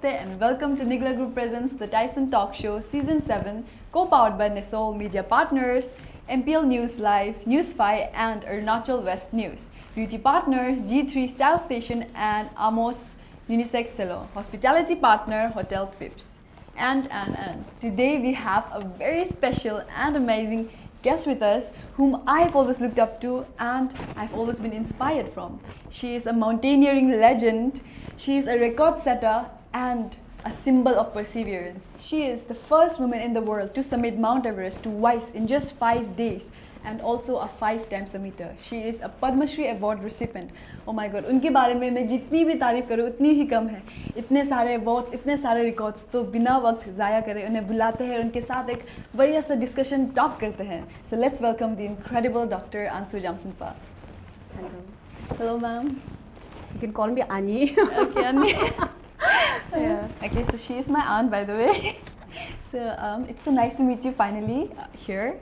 and welcome to Nigla Group presents The Tyson Talk Show Season 7, co-powered by Nisol Media Partners, MPL News Live, News5 and Arunachal West News. Beauty partners G3 Style Station and Amos Unisex Salon. Hospitality partner Hotel Pips. And today we have a very special and amazing guest with us whom I've always looked up to and I've always been inspired from. She is a mountaineering legend, she is a record setter and a symbol of perseverance. She is the first woman in the world to summit Mount Everest twice in just 5 days and also a 5-time summiter. She is a Padma Shri Award recipient. Oh my god, उनके बारे में मैं जितनी भी तारीफ करूँ उतनी ही कम है. इतने सारे अवार्ड्स, इतने सारे रिकॉर्ड्स, तो बिना वक्त ज़ाया करे उन्हें बुलाते हैं, उनके साथ एक बढ़िया सा डिस्कशन टॉक करते हैं. So let's welcome the incredible Dr. Ansu Jamsenpa. Hello. Hello, ma'am. You can call me Ani. Okay, Annie. Yeah. Okay, so she is my aunt, by the way. So it's so nice to meet you finally here.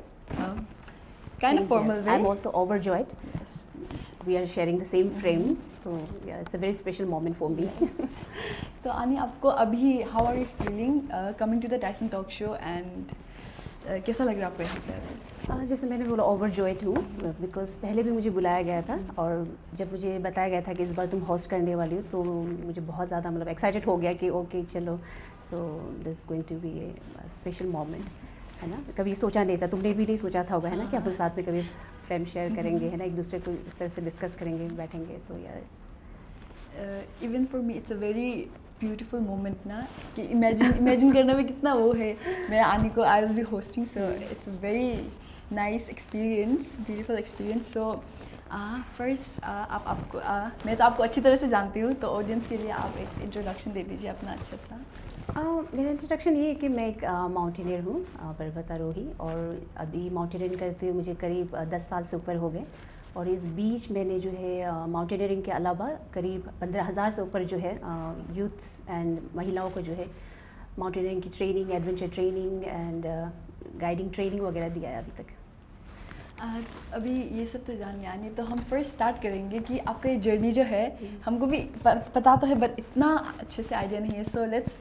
Kind of formal way. I'm also overjoyed. Yes. We are sharing the same frame, so yeah, it's a very special moment for me. So Ani, आपको अभी how are you feeling coming to the Tyson Talk Show and कैसा लग रहा है आपको यहाँ पे अभी? जैसे मैंने बोला overjoyed हूँ, because पहले भी मुझे बुलाया गया था और जब मुझे बताया गया था कि इस बार तुम होस्ट करने वाली हो तो मुझे बहुत ज़्यादा मतलब एक्साइटेड हो गया कि ओके चलो, so this is going to be a special moment, है ना. कभी सोचा नहीं था, तुमने भी नहीं सोचा था होगा, है ना, कि अपन साथ में कभी फ्रेम शेयर करेंगे, है ना, एक दूसरे को इस तरह से डिस्कस करेंगे, बैठेंगे, तो यार even for me it's a very beautiful moment ना, कि इमेजिन करना भी कितना वो है. मेरा आने को I will be hosting, so it's a very nice experience, beautiful experience. So first आपको मैं तो आपको अच्छी तरह से जानती हूँ, तो ऑडियंस के लिए आप एक इंट्रोडक्शन दे दीजिए अपना अच्छा सा. मेरा इंट्रोडक्शन ये है कि मैं एक माउंटेनियर हूँ, पर्वतारोही, और अभी माउंटेनियरिंग करते हुए मुझे करीब 10 साल से ऊपर हो गए. और इस बीच मैंने जो है माउंटेनियरिंग के अलावा करीब 15,000 से ऊपर जो है यूथ एंड महिलाओं को जो है माउंटेनियरिंग की training, adventure training and guiding training वगैरह दिया है अभी तक. अभी ये सब तो जान लिया नहीं, तो हम फर्स्ट स्टार्ट करेंगे कि आपका ये जर्नी जो है, हमको भी पता तो है बट इतना अच्छे से आइडिया नहीं है. सो लेट्स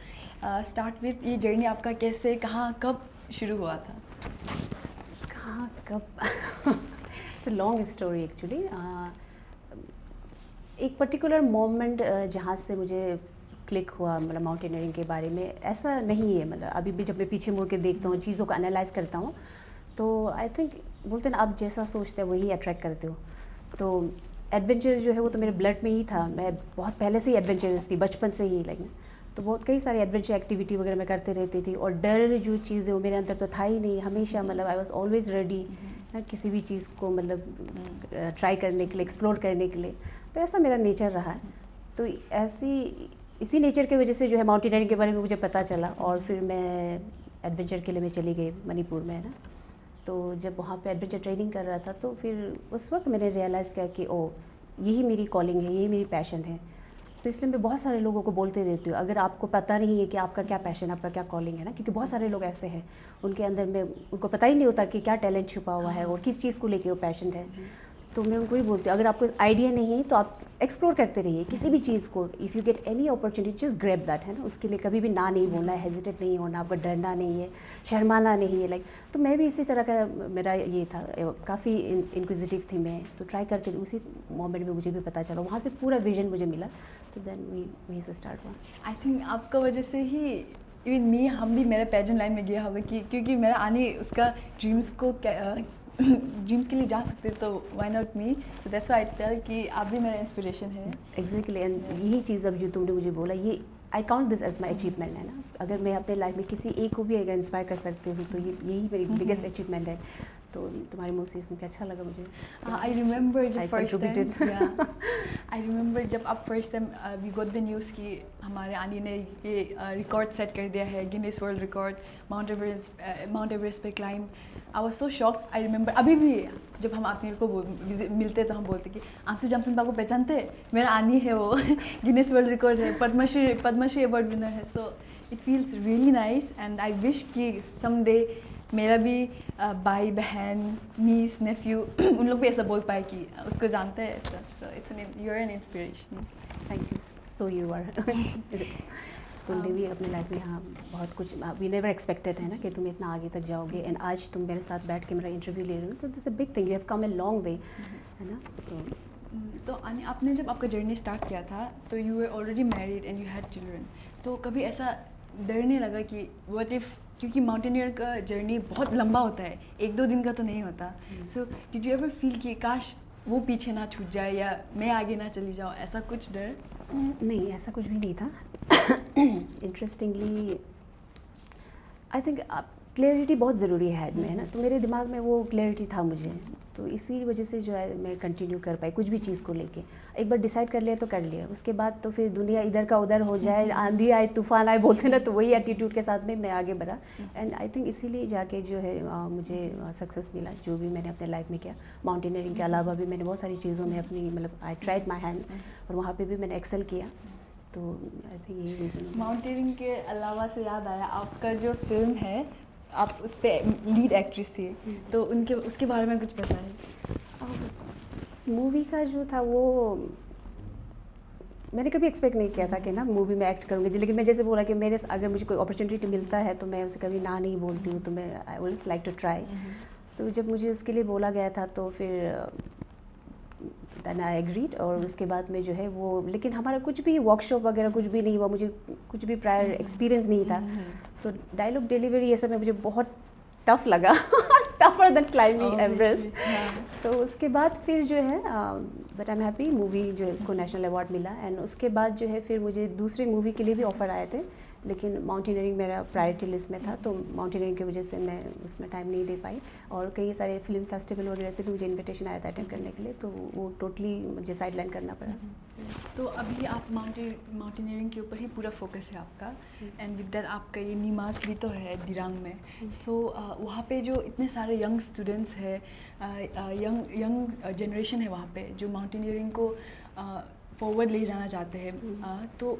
स्टार्ट विथ ये जर्नी आपका कैसे, कहाँ, कब शुरू हुआ था? कहाँ कब लॉन्ग स्टोरी एक्चुअली. एक पर्टिकुलर मोमेंट जहाँ से मुझे क्लिक हुआ मतलब माउंटेनियरिंग के बारे में, ऐसा नहीं है. मतलब अभी भी जब मैं पीछे मुड़ के देखता हूँ, चीज़ों को एनालाइज करता हूँ, तो आई थिंक बोलते हैं ना, आप जैसा सोचते हो वही अट्रैक्ट करते हो. तो एडवेंचर जो है वो तो मेरे ब्लड में ही था. मैं बहुत पहले से ही एडवेंचरस थी, बचपन से ही लाइक, तो बहुत कई सारी एडवेंचर एक्टिविटी वगैरह मैं करते रहती थी. और डर जो चीज़ है वो मेरे अंदर तो था ही नहीं. हमेशा मतलब आई वॉज ऑलवेज रेडी किसी भी चीज़ को मतलब ट्राई करने के लिए, एक्सप्लोर करने के लिए. तो ऐसा मेरा नेचर रहा है. तो इसी नेचर की वजह से जो है माउंटेनियरिंग के बारे में मुझे पता चला, और फिर मैं एडवेंचर के लिए मैं चली गई मणिपुर में, है ना. तो जब वहाँ पे एडवेंचर ट्रेनिंग कर रहा था, तो फिर उस वक्त मैंने रियलाइज़ किया कि ओ, यही मेरी कॉलिंग है, यही मेरी पैशन है. तो इसलिए मैं बहुत सारे लोगों को बोलते रहती हूँ, अगर आपको पता नहीं है कि आपका क्या पैशन, आपका क्या कॉलिंग है ना, क्योंकि बहुत सारे लोग ऐसे हैं उनके अंदर में उनको पता ही नहीं होता कि क्या टैलेंट छुपा हुआ है और किस चीज़ को लेके वो पैशन है. तो मैं उनको ही बोलती हूँ, अगर आपको आइडिया नहीं है तो आप एक्सप्लोर करते रहिए किसी भी चीज़ को. If you get any opportunity just grab that, है ना. उसके लिए कभी भी ना नहीं बोलना है, हेजिटेट नहीं होना, आपको डरना नहीं है, शर्माना नहीं है. लाइक तो मैं भी इसी तरह का मेरा ये था, काफ़ी इंक्विजिटिव थी मैं, तो ट्राई करती थी. उसी मोमेंट में मुझे भी पता चला, वहाँ से पूरा विजन मुझे मिला, तो देन वहीं से स्टार्ट हुआ. आई थिंक आपका वजह से ही इवन मी, हम भी मेरे पैजन लाइन में गया होगा कि क्योंकि मेरा आने उसका ड्रीम्स को ड्रीम्स के लिए जा सकते, तो why not me. So that's why I tell कि आप भी मेरा इंस्पिरेशन है. एग्जैक्टली. एंड यही चीज़ अब जो तुमने मुझे बोला, ये I count this as my achievement, है ना. अगर मैं अपने लाइफ में किसी एक को भी अगर इंस्पायर कर सकती हूँ तो यही मेरी बिगेस्ट अचीवमेंट है. तो तुम्हारे मुँह से सुन के अच्छा लगा मुझे. आई रिमेंबर जब फर्स्ट टाइम आई रिमेंबर जब आप first time we got the news कि हमारे आनी ने ये रिकॉर्ड सेट कर दिया है, Guinness world record, Mount Everest पे climb. I was so shocked. I remember अभी भी जब हम आप मेरे को मिलते तो हम बोलते कि आंसू जॉनसन को पहचानते, मेरा आनी है वो गिनीज वर्ल्ड रिकॉर्ड है, पद्मश्री अवार्ड विनर है. So it feels really nice and I wish कि समडे मेरा भी भाई बहन नीस नेफ्यू उन लोग भी ऐसा बोल पाए कि उसको जानते हैं ऐसा. So it's you are an inspiration. Thank you. So you are. तुमने भी अपने लाइफ में हाँ बहुत कुछ वी नेवर एक्सपेक्टेड है ना कि तुम इतना आगे तक जाओगे, एंड आज तुम मेरे साथ बैठ के मेरा इंटरव्यू ले रहे हो, तो this a big thing, you have come a long way, है ना। तो आपने जब आपका जर्नी स्टार्ट किया था तो you were already married and you had children, तो कभी ऐसा डर नहीं लगा कि व्हाट इफ़, क्योंकि माउंटेनियर का जर्नी बहुत लंबा होता है, 1-2 दिन का तो नहीं होता, so did you ever feel कि काश वो पीछे ना छूट जाए या मैं आगे ना चली जाऊँ, ऐसा कुछ डर? नहीं, ऐसा कुछ भी नहीं था। इंटरेस्टिंगली आई थिंक क्लैरिटी बहुत ज़रूरी है हेड में, है ना, तो मेरे दिमाग में वो क्लैरिटी था मुझे, तो इसी वजह से जो है मैं कंटिन्यू कर पाई कुछ भी चीज़ को लेके। एक बार डिसाइड कर लिया तो कर लिया, उसके बाद तो फिर दुनिया इधर का उधर हो जाए, आंधी आए तूफान आए बोलते ना, तो वही एटीट्यूड के साथ में मैं आगे बढ़ा, एंड आई थिंक इसीलिए जाके जो है मुझे सक्सेस मिला जो भी मैंने अपने लाइफ में किया। माउंटेनियरिंग के अलावा भी मैंने बहुत सारी चीज़ों में अपनी मतलब आई ट्राइड माई हैंड, और वहाँ पे भी मैंने एक्सेल किया, तो आई थिंक यही रीज़न। माउंटेनियरिंग के अलावा से याद आया, आपका जो फिल्म है आप उस पर लीड एक्ट्रेस थी, तो उनके उसके बारे में कुछ बताएं। मूवी का जो था वो मैंने कभी एक्सपेक्ट नहीं किया था कि ना मूवी में एक्ट करूँगी, लेकिन मैं जैसे बोला कि मेरे अगर मुझे कोई अपॉर्चुनिटी मिलता है तो मैं उसे कभी ना नहीं बोलती हूँ, तो मैं I would like to try. तो जब मुझे उसके लिए बोला गया था तो फिर देन आई एग्रीड, और उसके बाद में जो है वो, लेकिन हमारा कुछ भी वर्कशॉप वगैरह कुछ भी नहीं हुआ, मुझे कुछ भी प्रायर एक्सपीरियंस नहीं था, तो डायलॉग डिलीवरी ये सब में मुझे बहुत टफ लगा, टफर देन क्लाइंबिंग एवरेस्ट। तो उसके बाद फिर जो है but I am happy, movie जो है को नेशनल अवार्ड मिला, एंड उसके बाद जो है फिर मुझे दूसरी मूवी के लिए भी ऑफर आए थे, लेकिन माउंटेनियरिंग मेरा प्रायोरिटी लिस्ट में था, तो माउंटेनियरिंग की वजह से मैं उसमें टाइम नहीं दे पाई, और कई सारे फिल्म फेस्टिवल वगैरह से भी मुझे इनविटेशन आया था अटेंड करने के लिए, तो वो टोटली मुझे साइडलाइन करना पड़ा। तो अभी आप माउंटेनियरिंग के ऊपर ही पूरा फोकस है आपका, एंड विद दैट आपका ये नीमास भी तो है दिरांग में, सो वहाँ पे जो इतने सारे यंग स्टूडेंट्स है, यंग जनरेशन है वहाँ पे जो माउंटेनियरिंग को फॉरवर्ड ले जाना चाहते हैं, तो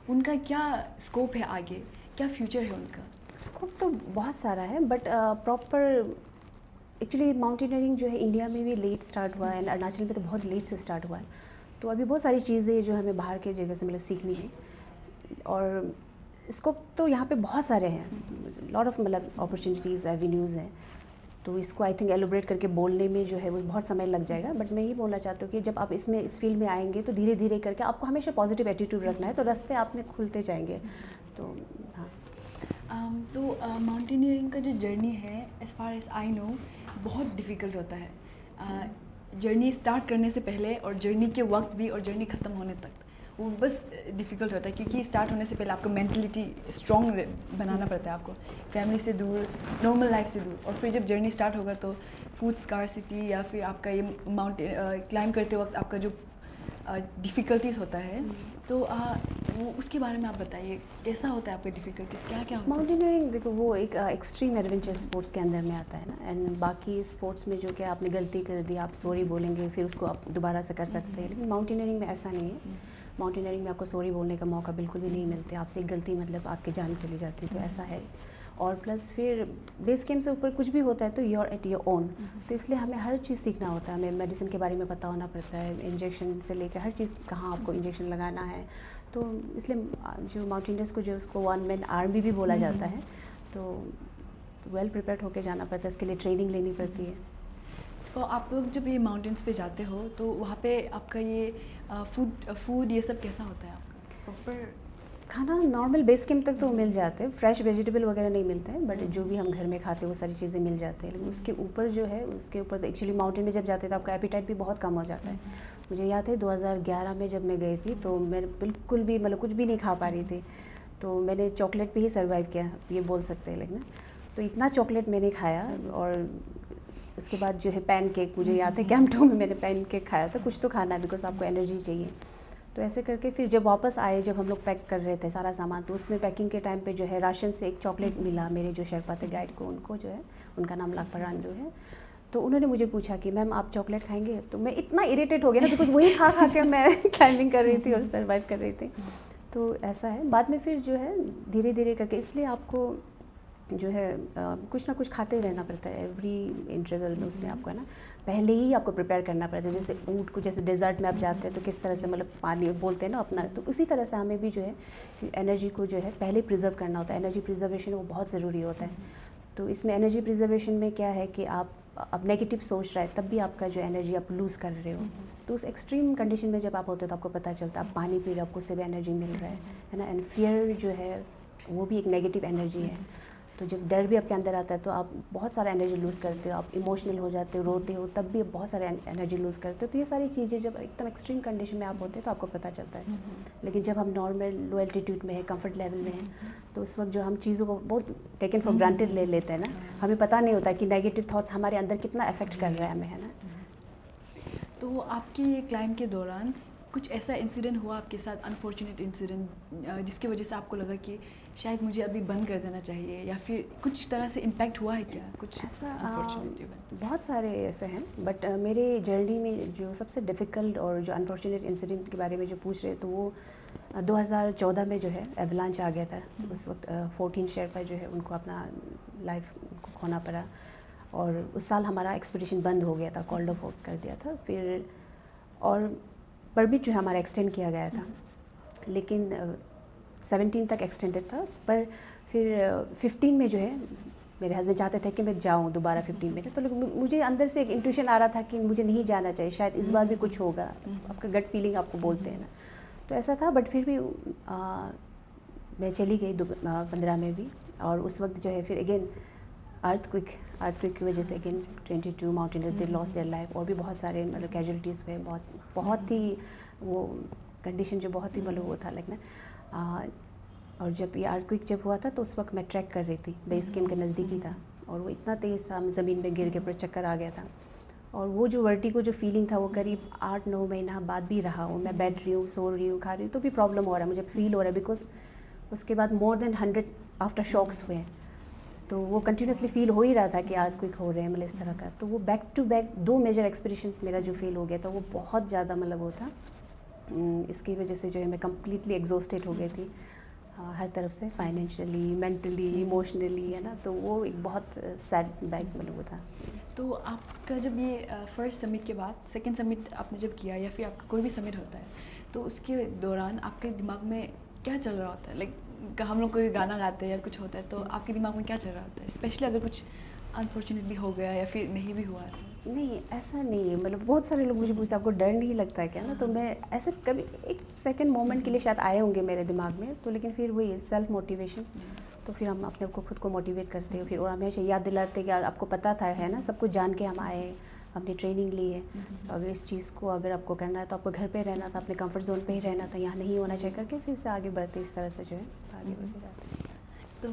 उनका क्या स्कोप है आगे, क्या फ्यूचर है उनका? स्कोप तो बहुत सारा है, बट प्रॉपर एक्चुअली माउंटेनियरिंग जो है इंडिया में भी लेट स्टार्ट हुआ है, एंड अरुणाचल में तो बहुत लेट से स्टार्ट हुआ है, तो अभी बहुत सारी चीज़ें जो हमें बाहर के जगह से मतलब सीखनी है, और स्कोप तो यहाँ पे बहुत सारे हैं, लॉट ऑफ मतलब अपॉर्चुनिटीज़ एवेन्यूज़ हैं, तो इसको आई थिंक एलोब्रेट करके बोलने में जो है वो बहुत समय लग जाएगा, बट मैं ये बोलना चाहती हूँ कि जब आप इसमें इस फील्ड में आएंगे तो धीरे धीरे करके आपको हमेशा पॉजिटिव एटीट्यूड रखना है, तो रास्ते आप में खुलते जाएंगे, तो हाँ। तो माउंटेनियरिंग का जो जर्नी है, as far as I know, बहुत डिफ़िकल्ट होता है, जर्नी स्टार्ट करने से पहले और जर्नी के वक्त भी और जर्नी ख़त्म होने तक, वो बस डिफ़िकल्ट होता है, क्योंकि स्टार्ट होने से पहले आपको मेंटलिटी स्ट्रॉन्ग बनाना पड़ता है, आपको फैमिली से दूर, नॉर्मल लाइफ से दूर, और फिर जब जर्नी स्टार्ट होगा तो फूड स्कार्सिटी या फिर आपका ये माउंटेन क्लाइंब करते वक्त आपका जो डिफ़िकल्टीज़ होता है, तो वो उसके बारे में आप बताइए, कैसा होता है आपका डिफ़िकल्टीज़, क्या क्या होता है? माउंटेनियरिंग देखो वो एक एक्सट्रीम एडवेंचर स्पोर्ट्स के अंदर में आता है ना, एंड बाकी स्पोर्ट्स में जो कि आपने गलती कर दी आप सॉरी बोलेंगे फिर उसको आप दोबारा से कर सकते हैं, लेकिन माउंटेनियरिंग में ऐसा नहीं है। माउंटेनियरिंग में आपको सॉरी बोलने का मौका बिल्कुल भी नहीं मिलते, आपसे एक गलती मतलब आपकी जान चली जाती है, तो ऐसा है। और प्लस फिर बेस कैंप से ऊपर कुछ भी होता है तो you are at your own, तो इसलिए हमें हर चीज़ सीखना होता है, हमें मेडिसिन के बारे में पता होना पड़ता है, इंजेक्शन से लेकर हर चीज़, कहाँ आपको इंजेक्शन लगाना है, तो इसलिए जो माउंटेनियर्स को जो उसको वन मैन आर्मी भी बोला जाता है, तो वेल प्रिपेयर्ड होकर जाना पड़ता है, इसके लिए ट्रेनिंग लेनी पड़ती है। तो आप लोग जब ये माउंटेन्स पे जाते हो तो वहाँ पे आपका ये फूड ये सब कैसा होता है आपका प्रॉपर? खाना नॉर्मल बेस कैंप तक तो मिल जाते हैं, फ्रेश वेजिटेबल वगैरह नहीं मिलते हैं, बट जो भी हम घर में खाते हैं वो सारी चीज़ें मिल जाती हैं, लेकिन उसके ऊपर जो है उसके ऊपर एक्चुअली माउंटेन में जब जाते हैं तो आपका एपिटाइट भी बहुत कम हो जाता है। मुझे याद है 2011 में जब मैं गई थी तो मैं बिल्कुल भी मतलब कुछ भी नहीं खा पा रही थी, तो मैंने चॉकलेट पे ही सर्वाइव किया, ये बोल सकते हैं, लेकिन तो इतना चॉकलेट मैंने खाया, और उसके बाद जो है पैन केक, मुझे याद है कैंप 2 में मैंने पैन केक खाया था, कुछ तो खाना है बिकॉज आपको एनर्जी चाहिए। तो ऐसे करके फिर जब वापस आए, जब हम लोग पैक कर रहे थे सारा सामान, तो उसमें पैकिंग के टाइम पे जो है राशन से एक चॉकलेट मिला मेरे जो शेरपा थे गाइड को, उनको जो है उनका नाम लाखपरान जो है, तो उन्होंने मुझे पूछा कि मैम आप चॉकलेट खाएंगे, तो मैं इतना इरिटेट हो गया ना बिकॉज वही खा खा के मैं क्लाइंबिंग कर रही थी और सर्वाइव कर रही थी, तो ऐसा है। बाद में फिर जो है धीरे धीरे करके, इसलिए आपको जो है कुछ ना कुछ खाते रहना पड़ता है एवरी इंटरवल में, उसने आपको है ना पहले ही आपको प्रिपेयर करना पड़ता है। जैसे ऊँट को जैसे डेजर्ट में आप जाते हैं तो किस तरह से मतलब पानी बोलते हैं ना अपना, तो उसी तरह से हमें भी जो है एनर्जी को जो है पहले प्रिजर्व करना होता है। एनर्जी प्रिजर्वेशन वो बहुत ज़रूरी होता है। तो इसमें एनर्जी प्रिजर्वेशन में क्या है कि आप अब नेगेटिव सोच रहा है तब भी आपका जो एनर्जी आप लूज़ कर रहे हो। तो उस एक्सट्रीम कंडीशन में जब आप होते हो तो आपको पता चलता है आप पानी पी रहे हो, आपको उससे भी एनर्जी मिल रहा है ना। एंड फियर जो है वो भी एक नेगेटिव एनर्जी है। तो जब डर भी आपके अंदर आता है तो आप बहुत सारा एनर्जी लूज़ करते हो, आप इमोशनल हो जाते हो, रोते हो, तब भी आप बहुत सारा एनर्जी लूज़ करते हो। तो ये सारी चीज़ें जब एकदम एक्सट्रीम कंडीशन में आप होते हैं तो आपको पता चलता है। लेकिन जब हम नॉर्मल लो एल्टीट्यूड में है, कंफर्ट लेवल में है, तो उस वक्त जो हम चीज़ों को बहुत टेकन फॉर ग्रांटेड ले लेते हैं ना, हमें पता नहीं होता कि नेगेटिव थॉट्स हमारे अंदर कितना अफेक्ट कर रहा है हमें, है ना। तो आपकी ये क्लाइंब के दौरान कुछ ऐसा इंसिडेंट हुआ आपके साथ, अनफॉर्चुनेट इंसिडेंट, जिसकी वजह से आपको लगा कि शायद मुझे अभी बंद कर देना चाहिए, या फिर कुछ तरह से इम्पैक्ट हुआ है क्या कुछ ऐसा अनफॉर्चुनेट इवेंट? बहुत सारे ऐसे हैं, बट मेरे जर्नी में जो सबसे डिफ़िकल्ट और जो अनफॉर्चुनेट इंसिडेंट के बारे में जो पूछ रहे हैं, तो वो 2014 में जो है एवलांच आ गया था। उस वक्त 14 शेरपा जो है उनको अपना लाइफ उनको खोना पड़ा, और उस साल हमारा एक्सपीडिशन बंद हो गया था, कॉल्ड ऑफ कर दिया था। फिर और परमिट जो है हमारा एक्सटेंड किया गया था, लेकिन 17 तक एक्सटेंडेड था। पर फिर 15 में जो है मेरे हस्बैंड चाहते थे कि मैं जाऊं दोबारा 15 में। तो लेकिन मुझे अंदर से एक इंट्यूशन आ रहा था कि मुझे नहीं जाना चाहिए, शायद इस बार भी कुछ होगा। आपका गट फीलिंग आपको बोलते हैं ना, तो ऐसा था। बट फिर भी मैं चली गई 15 में भी। और उस वक्त जो है फिर अगेन अर्थक्विक की वजह से again 22 mountaineers they lost their life, और भी बहुत सारे मतलब कैजुअलिटीज़ हुए। बहुत ही वो कंडीशन जो बहुत ही मतलब वो था लाइक ना। और जब ये अर्थक्विक जब हुआ था तो उस वक्त मैं ट्रैक कर रही थी, बेस कैंप के नज़दीकी था, और वो इतना तेज़ था, ज़मीन पे गिर के पूरा चक्कर आ गया था। और वो जो वर्टिगो जो फीलिंग था वो करीब 8-9 महीना बाद भी रहा। वो मैं बैठ रही हूँ, सो रही हूँ, खा रही हूँ, तो भी प्रॉब्लम हो रहा है, मुझे फील हो रहा है। बिकॉज उसके बाद मोर देन 100 आफ्टर शॉक्स हुए, तो वो कंटिन्यूसली फील हो ही रहा था कि अर्थक्विक हो रहे हैं मतलब इस तरह का। तो वो back to back 2 major expeditions मेरा जो फील हो गया था वो बहुत ज़्यादा मतलब वो था। इसकी वजह से जो है मैं कम्प्लीटली एग्जॉस्टेड हो गई थी हर तरफ से, फाइनेंशियली, मेंटली, इमोशनली, है ना। तो वो एक बहुत सैड बैक मतलब वो था। तो आपका जब ये फर्स्ट समिट के बाद सेकंड समिट आपने जब किया, या फिर आपका कोई भी समिट होता है, तो उसके दौरान आपके दिमाग में क्या चल रहा होता है? लाइक हम लोग कोई गाना गाते हैं या कुछ होता है, तो आपके दिमाग में क्या चल रहा होता है, स्पेशली अगर कुछ अनफॉर्चुनेट भी हो गया या फिर नहीं भी हुआ तो? नहीं, ऐसा नहीं है। मतलब बहुत सारे लोग मुझे पूछते हैं आपको डर नहीं लगता है क्या ना, तो मैं ऐसे कभी एक सेकंड मोमेंट के लिए शायद आए होंगे मेरे दिमाग में, तो लेकिन फिर वही सेल्फ मोटिवेशन। तो फिर हम अपने आप को खुद को मोटिवेट करते हैं, फिर और हमेशा याद दिलाते हैं कि आपको पता था, है ना, सब कुछ जान के हम आए, हमने ट्रेनिंग ली है। तो अगर इस चीज़ को अगर आपको करना है तो आपको घर पे रहना था, अपने कंफर्ट जोन पे ही रहना था, यहाँ नहीं होना चाहिए करके फिर से आगे बढ़ते इस तरह से जो है आगे बढ़ते जाते हैं। तो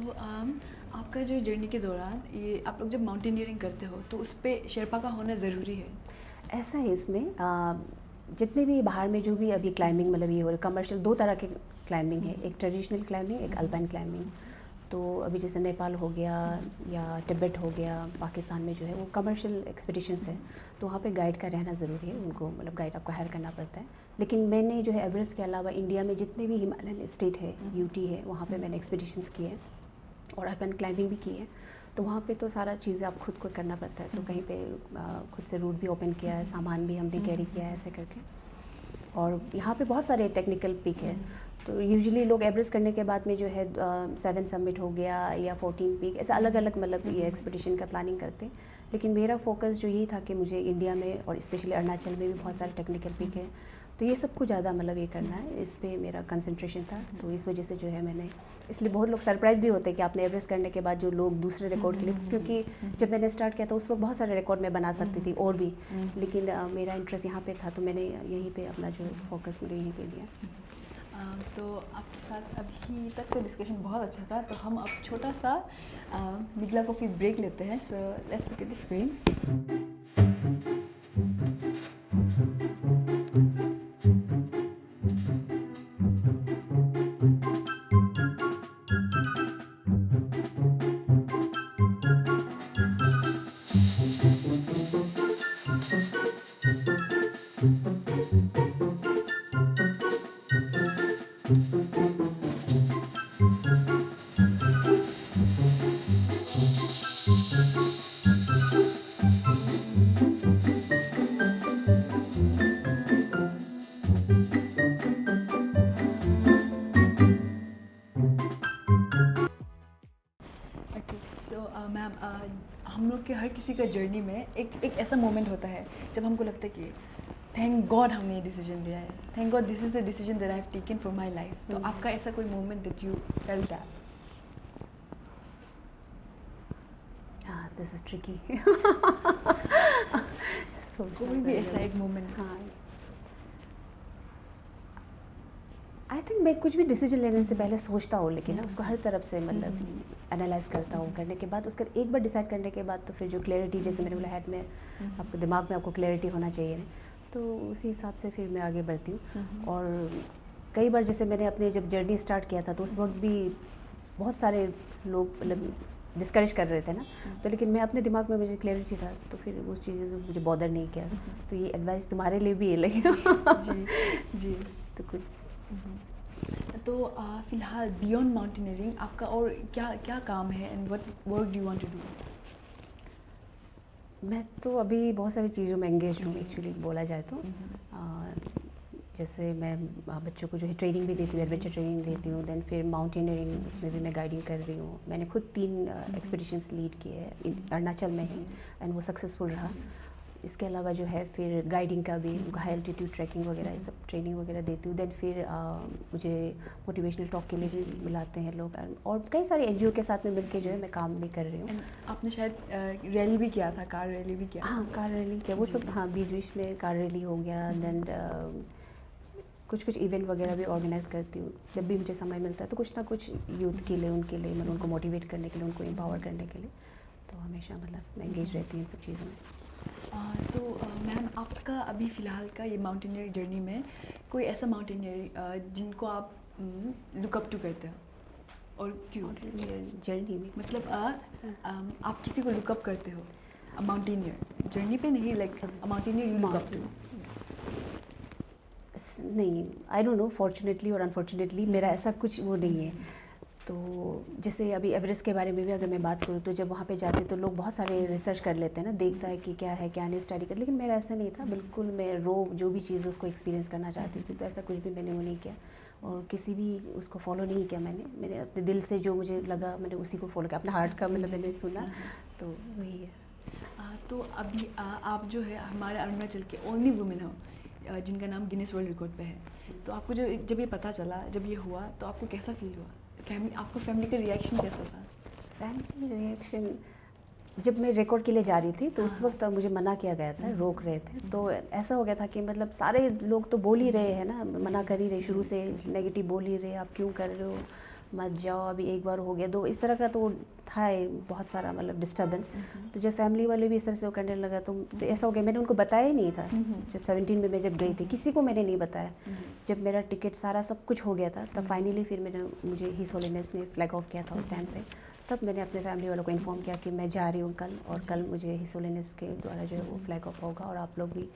आपका जो जर्नी के दौरान ये आप लोग जब माउंटेनियरिंग करते हो तो उस पर शेरपा का होना ज़रूरी है? ऐसा है इसमें जितने भी बाहर में जो भी अभी क्लाइंबिंग मतलब ये हो कमर्शियल 2 तरह के क्लाइंबिंग है, एक ट्रेडिशनल क्लाइंबिंग, एक अल्पाइन क्लाइंबिंग। तो अभी जैसे नेपाल हो गया या तिब्बत हो गया, पाकिस्तान में जो है वो कमर्शियल एक्सपीडिशंस है, तो वहाँ पे गाइड का रहना ज़रूरी है। उनको मतलब गाइड आपको हायर करना पड़ता है। लेकिन मैंने जो है एवरेस्ट के अलावा इंडिया में जितने भी हिमालयन स्टेट है, यूटी है, वहाँ पे मैंने एक्सपीडिशंस किए हैं और अल्पाइन क्लाइंबिंग भी की है। तो वहाँ पे तो सारा चीज़ें आप खुद को करना पड़ता है। तो कहीं पे खुद से रूट भी ओपन किया है, सामान भी हमने कैरी किया है ऐसे करके। और यहाँ पे बहुत सारे टेक्निकल पिक है। तो यूजुअली लोग एवरेस्ट करने के बाद में जो है 7 समिट हो गया या 14 पीक, ऐसे अलग अलग मतलब ये एक्सपीडिशन का प्लानिंग करते हैं। लेकिन मेरा फोकस जो यही था कि मुझे इंडिया में और स्पेशली अरुणाचल में भी बहुत सारे टेक्निकल पिक है, तो ये सबको ज़्यादा मतलब ये करना है, इस पर मेरा कंसंट्रेशन था। तो इस वजह से जो है मैंने, इसलिए बहुत लोग सरप्राइज भी होते हैं कि आपने एवरेस्ट करने के बाद जो लोग दूसरे रिकॉर्ड के लिए, क्योंकि जब मैंने स्टार्ट किया था उस वक्त बहुत सारे रिकॉर्ड मैं बना सकती थी और भी, लेकिन मेरा इंटरेस्ट यहाँ पे था, तो मैंने यहीं पे अपना जो फोकस मुझे यहीं पे दिया। तो आपके साथ अभी तक का डिस्कशन बहुत अच्छा था, तो हम अब छोटा सा निगला कॉफ़ी ब्रेक लेते हैं। So let's look at the screen. हम लोग के हर किसी का जर्नी में एक ऐसा मोमेंट होता है जब हमको लगता है कि थैंक गॉड हमने ये डिसीजन लिया है, thank God this is the decision that I have taken for my life. तो आपका ऐसा कोई moment that you felt that? This is tricky. कोई भी ऐसा एक मोमेंट? हाँ, आई थिंक मैं कुछ भी डिसीजन लेने से पहले सोचता हूँ, लेकिन ना उसको हर तरफ से मतलब एनालाइज करता हूँ। करने के बाद उसका एक बार डिसाइड करने के बाद तो फिर जो क्लैरिटी, जैसे मैंने बोला हेड में आपके दिमाग में आपको क्लैरिटी होना चाहिए, तो उसी हिसाब से फिर मैं आगे बढ़ती हूँ। और कई बार जैसे मैंने अपने जब जर्नी स्टार्ट किया था तो उस वक्त भी बहुत सारे लोग मतलब डिस्करेज कर रहे थे ना, तो लेकिन मैं अपने दिमाग में मुझे क्लैरिटी था, तो फिर उस चीज़ें से मुझे बॉदर नहीं किया। तो ये एडवाइस तुम्हारे लिए भी है, लेकिन जी जी। तो कुछ तो फिलहाल बियॉन्ड माउंटेनियरिंग आपका और क्या क्या काम है and what work do you want to do? मैं तो अभी बहुत सारी चीज़ों में एंगेज हूँ एक्चुअली, बोला जाए तो। जैसे मैं बच्चों को जो है ट्रेनिंग भी देती हूँ, एडवेंचर ट्रेनिंग देती हूँ। देन फिर माउंटेनियरिंग, उसमें भी मैं गाइडिंग कर रही हूँ। मैंने खुद 3 एक्सपीडिशंस लीड किए हैं अरुणाचल में ही, एंड वो सक्सेसफुल रहा। इसके अलावा जो है फिर गाइडिंग का भी, हाई एल्टीट्यूड ट्रैकिंग वगैरह ये सब ट्रेनिंग वगैरह देती हूँ। देन फिर मुझे मोटिवेशनल टॉक के लिए भी बुलाते हैं लोग, और कई सारे एनजीओ के साथ में मिलकर जो है मैं काम भी कर रही हूँ। आपने शायद रैली भी किया था, कार रैली भी किया? हाँ, कार रैली किया, वो सब। हाँ, बीच बीच में कार रैली हो गया। देन कुछ कुछ इवेंट वगैरह भी ऑर्गेनाइज करती हूँ जब भी मुझे समय मिलता है, तो कुछ ना कुछ यूथ के लिए, उनके लिए, मतलब उनको मोटिवेट करने के लिए, उनको एम्पावर करने के लिए, तो हमेशा मतलब एंगेज रहती हूँ इन सब चीज़ों में। तो मैम, आपका अभी फ़िलहाल का ये माउंटेनियर जर्नी में कोई ऐसा माउंटेनियर जिनको आप लुक अप टू करते हो, और क्यों? जर्नी में मतलब आप किसी को लुक अप करते हो माउंटेनियर जर्नी पे नहीं, like mountaineer you look up to? नहीं, आई डोंट नो, फॉर्चुनेटली और अनफॉर्चुनेटली मेरा ऐसा कुछ वो नहीं है। तो जैसे अभी एवरेस्ट के बारे में भी अगर मैं बात करूँ, तो जब वहाँ पे जाते तो लोग बहुत सारे रिसर्च कर लेते हैं ना, देखता है कि क्या है क्या नहीं, स्टडी कर। लेकिन मेरा ऐसा नहीं था, बिल्कुल मैं जो भी चीज़ उसको एक्सपीरियंस करना चाहती थी, तो ऐसा कुछ भी मैंने वो नहीं किया, और किसी भी उसको फॉलो नहीं किया। मैंने अपने दिल से जो मुझे लगा मैंने उसी को फॉलो किया, अपना हार्ट का मतलब मैंने सुना, तो वही है। तो अभी आप जो है हमारे अरुणाचल के ओनली वुमेन हो जिनका नाम गिनीज वर्ल्ड रिकॉर्ड पे है। तो आपको जब ये पता चला, जब ये हुआ, तो आपको कैसा फील हुआ? आपको फैमिली का रिएक्शन कैसा था? फैमिली रिएक्शन, जब मैं रिकॉर्ड के लिए जा रही थी तो उस वक्त मुझे मना किया गया था, रोक रहे थे। तो ऐसा हो गया था कि मतलब सारे लोग तो बोल ही रहे हैं ना, मना कर ही रहे, शुरू से नेगेटिव बोल ही रहे, आप क्यों कर रहे हो, मत जाओ, अभी एक बार हो गया, 2, इस तरह का तो था है बहुत सारा मतलब डिस्टर्बेंस। तो जब फैमिली वाले भी इस तरह से वो करने लगा, तो ऐसा हो गया, मैंने उनको बताया ही नहीं था। जब 17 में मैं जब गई थी, किसी को मैंने नहीं बताया। जब मेरा टिकट सारा सब कुछ हो गया था, तब फाइनली फिर मुझे हिज होलीनेस ने फ्लैग ऑफ किया था उस टाइम पे। तब मैंने अपने फैमिली वालों को इन्फॉर्म किया कि मैं जा रही हूँ कल, और कल मुझे हिज होलीनेस के द्वारा जो है वो फ्लैग ऑफ होगा, और आप लोग भी,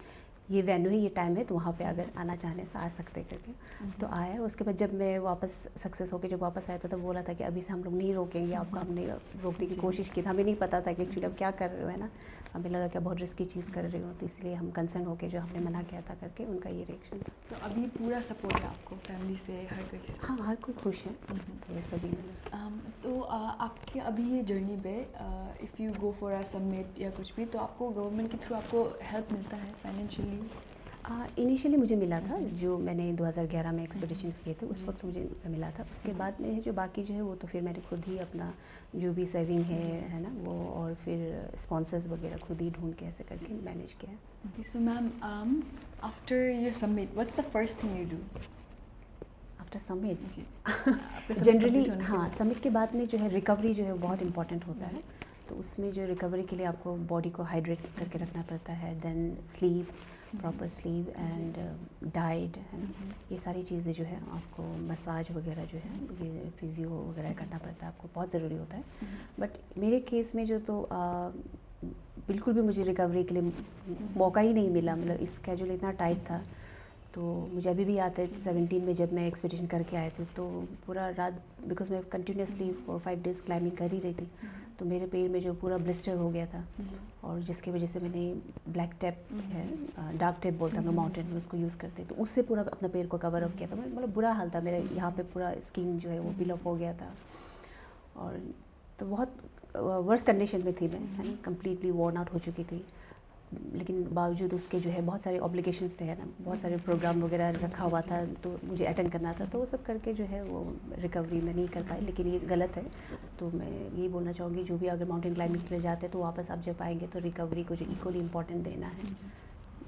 ये वेन्यू है, ये टाइम है, तो वहाँ पे अगर आना चाहने से आ सकते करके। तो आया। उसके बाद जब मैं वापस सक्सेस होकर जब वापस आया था, तब बोला था कि अभी से हम लोग नहीं रोकेंगे आपको, हमने रोकने की कोशिश की था, हमें नहीं पता था कि एक्चुअली अब क्या कर रहे हो, है ना, हमें लगा कि बहुत रिस्की चीज़ कर रही हो, तो इसलिए हम कंसर्न होकर जो हमने मना किया था करके, उनका ये रिएक्शन था। तो अभी पूरा सपोर्ट है आपको फैमिली से, हर कोई से? हाँ, हर कोई खुश है, तो सभी मतलब। तो आपके अभी ये जर्नी पे if you go for a summit या कुछ भी, तो आपको गवर्नमेंट के थ्रू आपको हेल्प मिलता है फाइनेंशियली? इनिशियली मुझे मिला था, जो मैंने 2011 में एक्सपीडिशंस किए थे, उस वक्त मुझे मिला था। उसके बाद में जो बाकी जो है वो तो फिर मैंने खुद ही अपना जो भी सेविंग है ना वो, और फिर स्पॉन्सर्स वगैरह खुद ही ढूंढ के ऐसे करके मैनेज किया है। Okay, so ma'am, after your summit, what's the first thing you do? After summit जी, आपका summit जनरली, complete होने के हाँ, बाद। समिट के बाद में जो है रिकवरी जो है वो बहुत इंपॉर्टेंट होता है। तो उसमें जो रिकवरी के लिए आपको बॉडी को हाइड्रेट करके रखना पड़ता है। Then sleep, proper sleep, and diet, है ना, ये सारी चीज़ें जो है आपको, मसाज वगैरह जो है ये फिजियो वगैरह करना पड़ता है, आपको बहुत ज़रूरी होता है। बट मेरे केस में जो तो बिल्कुल भी मुझे रिकवरी के लिए मौका ही नहीं मिला, मतलब स्केड्यूल इतना टाइट था। तो मुझे अभी भी याद है 17 में जब मैं एक्सपीडिशन करके आए थे, तो पूरा रात, बिकॉज मैं कंटिन्यूसली 4-5 डेज़ क्लाइंबिंग कर ही रही थी, तो मेरे पैर में जो पूरा ब्लिस्टर हो गया था, और जिसकी वजह से मैंने ब्लैक टेप है, डार्क टेप बोलते हैं हम लोग माउंटेन में, उसको यूज़ करते हैं, तो उससे पूरा अपना पैर को कवर अप किया था। मतलब बुरा हाल था मेरा, यहाँ पे पूरा स्किन जो है वो पिल अप हो गया था। और तो बहुत वर्स्ट कंडीशन में थी मैं, है ना, कम्प्लीटली वॉर्न आउट हो चुकी थी। लेकिन बावजूद उसके जो है बहुत सारे ऑब्लिगेशंस थे, है ना, बहुत सारे प्रोग्राम वगैरह रखा हुआ था तो मुझे अटेंड करना था, तो वो सब करके जो है वो रिकवरी में नहीं कर पाई। लेकिन ये गलत है, तो मैं यही बोलना चाहूँगी जो भी अगर माउंटेन क्लाइंबिंग के लिए जाते हैं तो वापस आप जब आएंगे तो रिकवरी को जो इक्वली इम्पोर्टेंट देना है।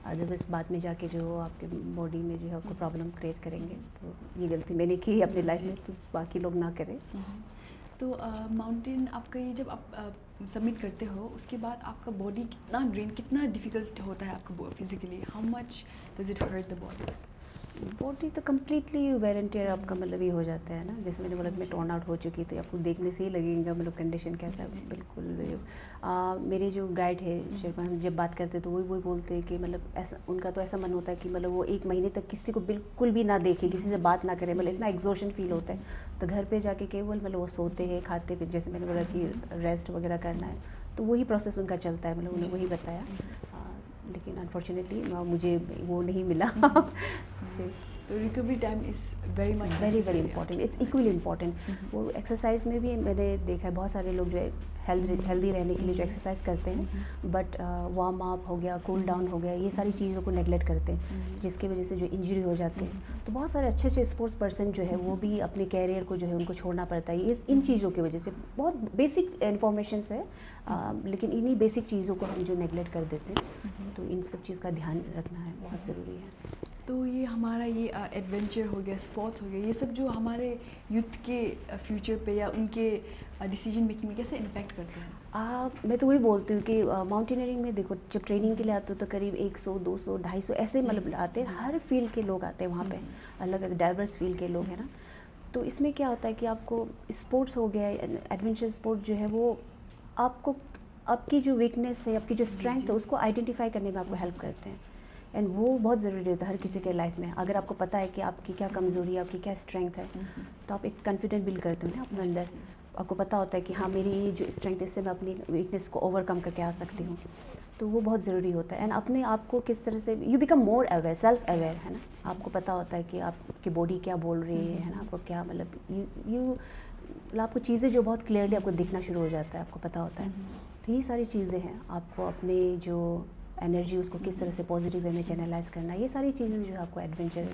अदरवाइज बाद में जाके जो आपके बॉडी में जो है आपको प्रॉब्लम क्रिएट करेंगे, तो ये गलती मैंने की अपनी लाइफ में, तो बाकी लोग ना करें। तो माउंटेन आपका ये जब आप सबमिट करते हो उसके बाद आपका बॉडी कितना ड्रेन, कितना डिफिकल्ट होता है आपका physically, how much does it hurt the body? Body तो कम्प्लीटली वेयर एंड टियर आपका मतलब ये हो जाता है ना, जैसे मैंने बोला कि मैं टर्न आउट हो चुकी थी, आपको देखने से ही लगेगा मतलब कंडीशन कैसा है, बिल्कुल। मेरे जो गाइड है शेरपा, हम जब बात करते तो वही बोलते हैं कि मतलब ऐसा उनका तो ऐसा मन होता है कि मतलब वो 1 महीने तक किसी को बिल्कुल भी ना देखे, किसी से बात ना करे, मतलब इतना एग्जॉशन फील होता है। तो घर पे जाके केवल मतलब वो सोते हैं, खाते फिर जैसे मैंने बोला कि रेस्ट वगैरह करना है, तो वही प्रोसेस उनका चलता है, मतलब उन्हें वही बताया। लेकिन अनफॉर्चुनेटली मुझे वो नहीं मिला। तो recovery time is very much very important, it's equally important. वो एक्सरसाइज में भी मैंने देखा है बहुत सारे लोग जो है हेल्दी रहने के लिए जो एक्सरसाइज करते हैं, बट वार्म अप हो गया, कूल डाउन हो गया, ये सारी चीज़ों को नेगलेक्ट करते हैं, जिसकी वजह से जो इंजरी हो जाते हैं। तो बहुत सारे अच्छे अच्छे स्पोर्ट्स पर्सन जो है वो भी अपने कैरियर को जो है उनको छोड़ना पड़ता है इन चीज़ों की वजह से। बहुत बेसिक इन्फॉर्मेशन है, लेकिन इन्हीं बेसिक चीज़ों को हम जो नेगलेक्ट कर देते हैं, तो इन सब चीज़ का ध्यान रखना है, बहुत ज़रूरी है। तो ये हमारा ये एडवेंचर हो गया, स्पोर्ट्स हो गया, ये सब जो हमारे यूथ के फ्यूचर पे या उनके डिसीजन मेकिंग में कैसे इम्पैक्ट करते हैं? मैं तो वही बोलती हूँ कि माउंटेनियरिंग में देखो, जब ट्रेनिंग के लिए आते हो तो करीब 100, 200, 250 ऐसे मतलब आते हैं, हर फील्ड के लोग आते हैं वहाँ पे, अलग अलग डाइवर्स फील्ड के लोग हैं ना। तो इसमें क्या होता है कि आपको स्पोर्ट्स हो गया, एडवेंचर स्पोर्ट जो है वो आपको आपकी जो वीकनेस है, आपकी जो स्ट्रेंथ है, उसको आइडेंटिफाई करने में आपको हेल्प करते हैं। एंड वो बहुत ज़रूरी होता है हर किसी के लाइफ में। अगर आपको पता है कि आपकी क्या कमज़ोरी है, आपकी क्या स्ट्रेंथ है, तो आप एक कॉन्फिडेंट बिल्ड करते हो ना अपने अंदर। आपको पता होता है कि हाँ, मेरी ये जो स्ट्रेंथ है, इससे मैं अपनी वीकनेस को ओवरकम करके आ सकती हूँ। तो वो बहुत ज़रूरी होता है। एंड अपने आप को किस तरह से you become more aware, self aware, है ना। आपको पता होता है कि आपकी बॉडी क्या बोल रही है ना, आपको क्या मतलब यू आपको चीज़ें जो बहुत क्लियरली आपको दिखना शुरू हो जाता है, आपको पता होता है। तो ये सारी चीज़ें हैं, आपको अपने जो एनर्जी उसको किस तरह से पॉजिटिव वे में चैनलाइज करना, ये सारी चीज़ें जो है आपको एडवेंचर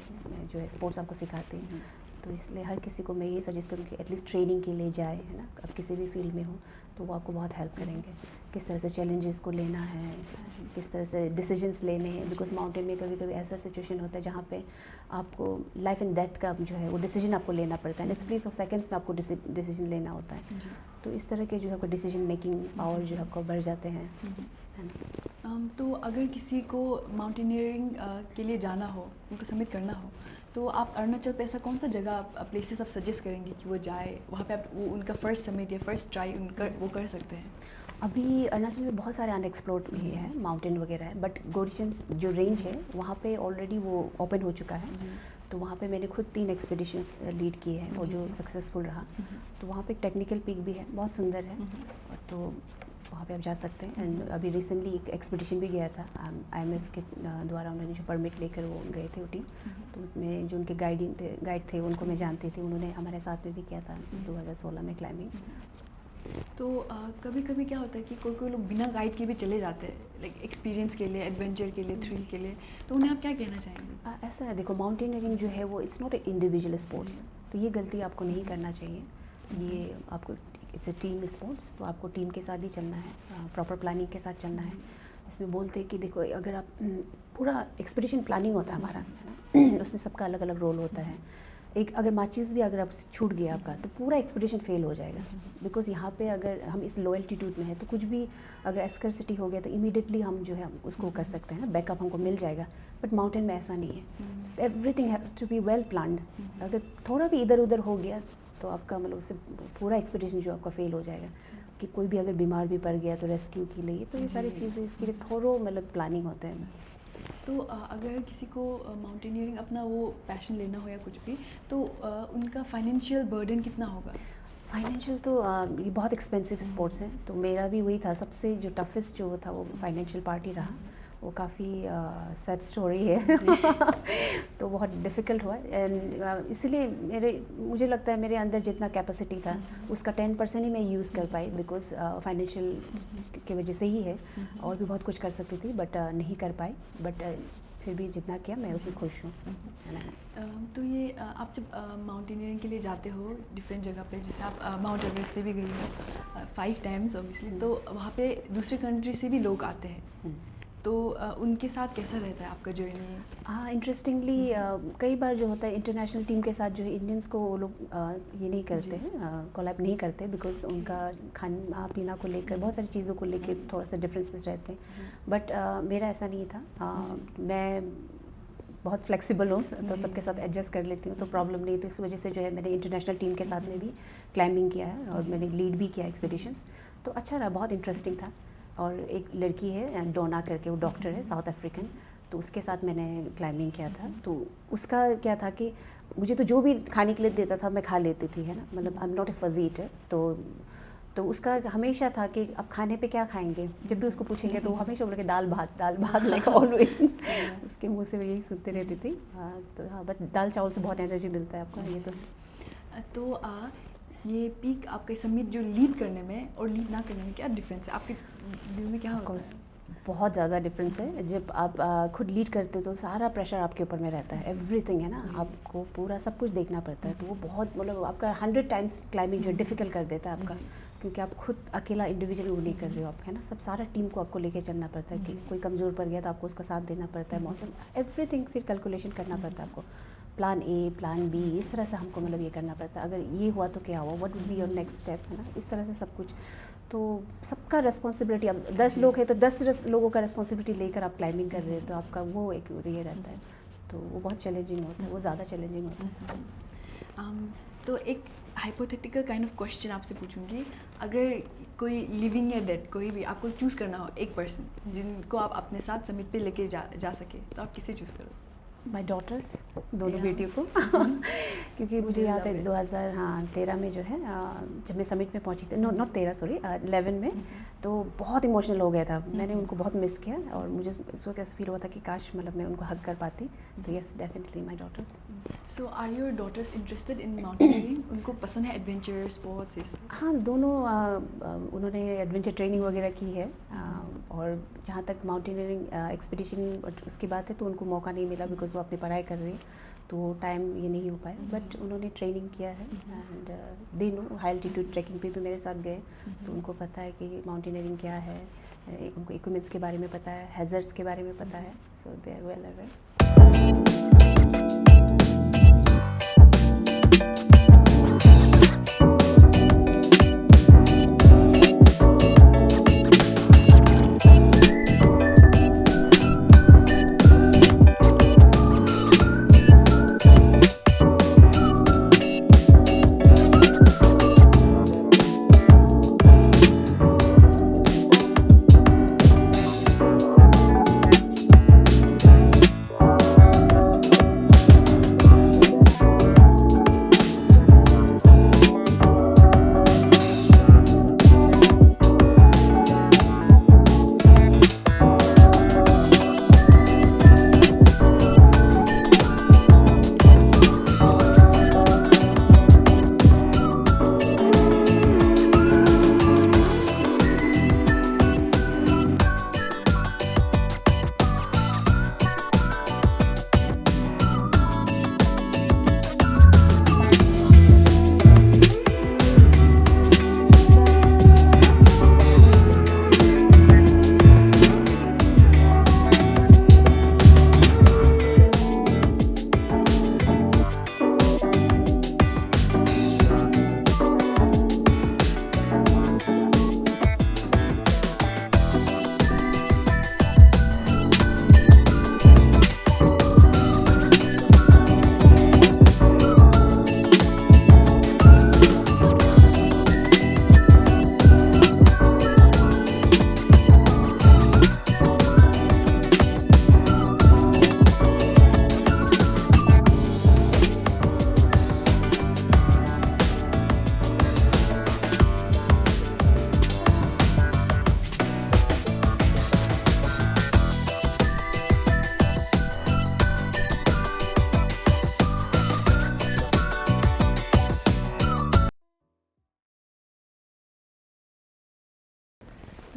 जो है स्पोर्ट्स आपको सिखाते हैं। तो इसलिए हर किसी को मैं ये सजेस्ट करूँ कि एटलीस्ट ट्रेनिंग के लिए जाए, है ना। अब किसी भी फील्ड में हो तो वो आपको बहुत हेल्प करेंगे, किस तरह से चैलेंजेस को लेना है, किस तरह से डिसीजंस लेने हैं। बिकॉज माउंटेन में कभी कभी ऐसा सिचुएशन होता है जहाँ पे आपको लाइफ एंड डेथ का जो है वो डिसीजन आपको लेना पड़ता है, स्प्लिट ऑफ सेकंड्स में आपको डिसीजन लेना होता है। तो इस तरह के जो है आपको डिसीजन मेकिंग पावर जो है आपको बढ़ जाते हैं। तो अगर किसी को माउंटेनियरिंग के लिए जाना हो, उनको सबमिट करना हो, तो आप अरुणाचल पे ऐसा कौन सा जगह प्लेसेस आप सजेस्ट करेंगे कि वो जाए, वहाँ पे आप वो उनका फर्स्ट सबमिट या फर्स्ट ट्राई वो कर सकते हैं? अभी अरुणाचल में बहुत सारे अनएक्सप्लोर्ड भी है, माउंटेन वगैरह है, बट गोरीचंद जो रेंज है वहाँ पे ऑलरेडी वो ओपन हो चुका है। तो वहाँ पे मैंने खुद 3 एक्सपीडिशंस लीड किए हैं और जो सक्सेसफुल रहा। तो वहाँ पे टेक्निकल पीक भी है, बहुत सुंदर है, तो वहाँ पे आप जा सकते हैं। एंड अभी रिसेंटली एक एक्सपीडिशन भी गया था, IMF के द्वारा उन्होंने जो परमिट लेकर वो गए थे वो टीम। तो उसमें जो उनके गाइड थे उनको मैं जानती थी, उन्होंने हमारे साथ में भी किया था 2016 में क्लाइंबिंग। तो कभी कभी क्या होता है कि कोई कोई लोग बिना गाइड के भी चले जाते हैं, लाइक एक्सपीरियंस के लिए, एडवेंचर के लिए, थ्रिल के लिए, तो उन्हें आप क्या कहना चाहेंगे? ऐसा है, देखो माउंटेनियरिंग जो है वो it's not a individual sports, तो ये गलती आपको नहीं करना चाहिए। ये आपको इट्स ए टीम स्पोर्ट्स, तो आपको टीम के साथ ही चलना है, प्रॉपर प्लानिंग के साथ चलना है। इसमें बोलते हैं कि देखो, अगर आप पूरा एक्सपीडिशन प्लानिंग होता है हमारा, है ना, उसमें सबका अलग अलग रोल होता है। एक अगर माचिस भी अगर आप छूट गया आपका, तो पूरा एक्सपीडिशन फेल हो जाएगा। बिकॉज यहाँ पे अगर हम इस लो एल्टीट्यूड में है, तो कुछ भी अगर एस्कर्सिटी हो गया तो इमीडिएटली हम जो है उसको कर सकते हैं ना, बैकअप हमको मिल जाएगा। बट माउंटेन में ऐसा नहीं है, everything has to be well planned. अगर थोड़ा भी इधर उधर हो गया तो आपका मतलब उससे पूरा एक्सपीडिशन जो आपका फेल हो जाएगा। कि कोई भी अगर बीमार भी पड़ गया तो रेस्क्यू के लिए, तो ये सारी चीज़ें इसके लिए थोड़ा मतलब प्लानिंग होते हैं। तो अगर किसी को माउंटेनियरिंग अपना वो पैशन लेना हो या कुछ भी, तो उनका फाइनेंशियल बर्डन कितना होगा? फाइनेंशियल तो ये बहुत एक्सपेंसिव स्पोर्ट्स है, तो मेरा भी वही था, सबसे जो टफेस्ट जो था वो फाइनेंशियल पार्ट ही रहा। वो काफ़ी सैड स्टोरी है तो बहुत डिफ़िकल्ट हुआ एंड इसीलिए मुझे लगता है मेरे अंदर जितना कैपेसिटी था उसका 10% ही मैं यूज़ कर पाई, बिकॉज फाइनेंशियल की वजह से ही है। और भी बहुत कुछ कर सकती थी बट नहीं कर पाई, बट फिर भी जितना किया मैं उसमें खुश हूँ। तो ये आप जब माउंटेनियरिंग के लिए जाते हो डिफरेंट जगह पे, जैसे आप माउंट एवरेस्ट पे भी गई हो 5 टाइम्स ऑब्वियसली, तो वहाँ पे दूसरे कंट्री से भी लोग आते हैं, तो उनके साथ कैसा रहता है आपका जर्नी? हाँ, इंटरेस्टिंगली कई बार जो होता है इंटरनेशनल टीम के साथ जो है इंडियंस को वो लोग ये नहीं करते हैं, कोलैब नहीं करते, बिकॉज उनका खाना पीना को लेकर बहुत सारी चीज़ों को लेकर थोड़ा सा डिफरेंसेस रहते हैं। बट मेरा ऐसा नहीं था, मैं बहुत फ्लेक्सिबल हूँ तो सबके साथ एडजस्ट कर लेती हूँ, तो प्रॉब्लम नहीं। तो इस वजह से जो है मैंने इंटरनेशनल टीम के साथ में भी क्लाइंबिंग किया है और मैंने लीड भी किया एक्सपीडिशंस, तो अच्छा रहा, बहुत इंटरेस्टिंग था। और एक लड़की है डोना करके, वो डॉक्टर है साउथ अफ्रीकन, तो उसके साथ मैंने क्लाइंबिंग किया था। तो उसका क्या था कि मुझे तो जो भी खाने के लिए देता था मैं खा लेती थी, है ना, मतलब I am not a fuzzy eater. तो उसका हमेशा था कि अब खाने पे क्या खाएंगे, जब भी उसको पूछेंगे तो वो हमेशा बोले कि दाल भात लाइक ऑलवेज उसके मुंह से मैं यही सुनते रहती थी। तो हाँ, बट दाल चावल से बहुत एनर्जी मिलता है आपको, ये तो ये पीक आपके समिट जो लीड करने में और लीड ना करने में क्या डिफरेंस है आपके दिल में, क्या होता है? बहुत ज़्यादा डिफरेंस है। जब आप खुद लीड करते हो तो सारा प्रेशर आपके ऊपर में रहता है, एवरीथिंग, है ना, आपको पूरा सब कुछ देखना पड़ता है। तो वो बहुत, मतलब आपका 100 टाइम्स क्लाइंबिंग जो डिफिकल्ट कर देता है आपका, क्योंकि आप खुद अकेला इंडिविजुअल वो नहीं कर रहे हो आप, है ना, सब सारा टीम को आपको लेके चलना पड़ता है। कि कोई कमज़ोर पड़ गया तो आपको उसका साथ देना पड़ता है, मौसम एवरीथिंग फिर कैलकुलेशन करना पड़ता है आपको, प्लान ए प्लान बी, इस तरह से हमको मतलब ये करना पड़ता है। अगर ये हुआ तो क्या हुआ, what would be your next step, है ना, इस तरह से सब कुछ। तो सबका रिस्पॉन्सिबिलिटी, अब 10 लोग हैं तो 10 लोगों का रिस्पॉन्सिबिलिटी लेकर आप क्लाइंबिंग कर रहे हैं, तो आपका वो एक ये रहता है, तो वो बहुत चैलेंजिंग होता है, वो ज़्यादा चैलेंजिंग होता है। तो एक हाइपोथेटिकल काइंड ऑफ क्वेश्चन आपसे पूछूंगी, अगर कोई लिविंग या डेड कोई भी आपको चूज़ करना हो, एक पर्सन जिनको आप अपने साथ समिट पे लेके जा सके, तो आप किसे चूज़ करोगे? माई डॉटर्स, दोनों बेटियों को क्योंकि मुझे याद है 2013 में जो है जब मैं समिट में पहुंची थी, नॉट 13 सॉरी 11 में, तो बहुत इमोशनल हो गया था, मैंने उनको बहुत मिस किया और मुझे इस वक्त ऐसा फील हुआ था कि काश मतलब मैं उनको हग कर पाती। तो yes, definitely my daughters. So are your daughters interested in mountaineering? उनको पसंद है एडवेंचर स्पोर्ट्स ये सब? हाँ, दोनों उन्होंने एडवेंचर ट्रेनिंग वगैरह की है, और जहाँ तक माउंटेनियरिंग एक्सपीडिशन उसकी बात है तो उनको मौका नहीं मिला, बिकॉज वो अपनी पढ़ाई कर रही है, तो टाइम ये नहीं हो पाया। बट उन्होंने ट्रेनिंग किया है and they know, high altitude trekking पे भी मेरे साथ गए, तो उनको पता है कि माउंटेनियरिंग क्या है, उनको इक्विपमेंट्स के बारे में पता है, हैजर्ड्स के बारे में पता है, सो दे आर वेल अवेयर।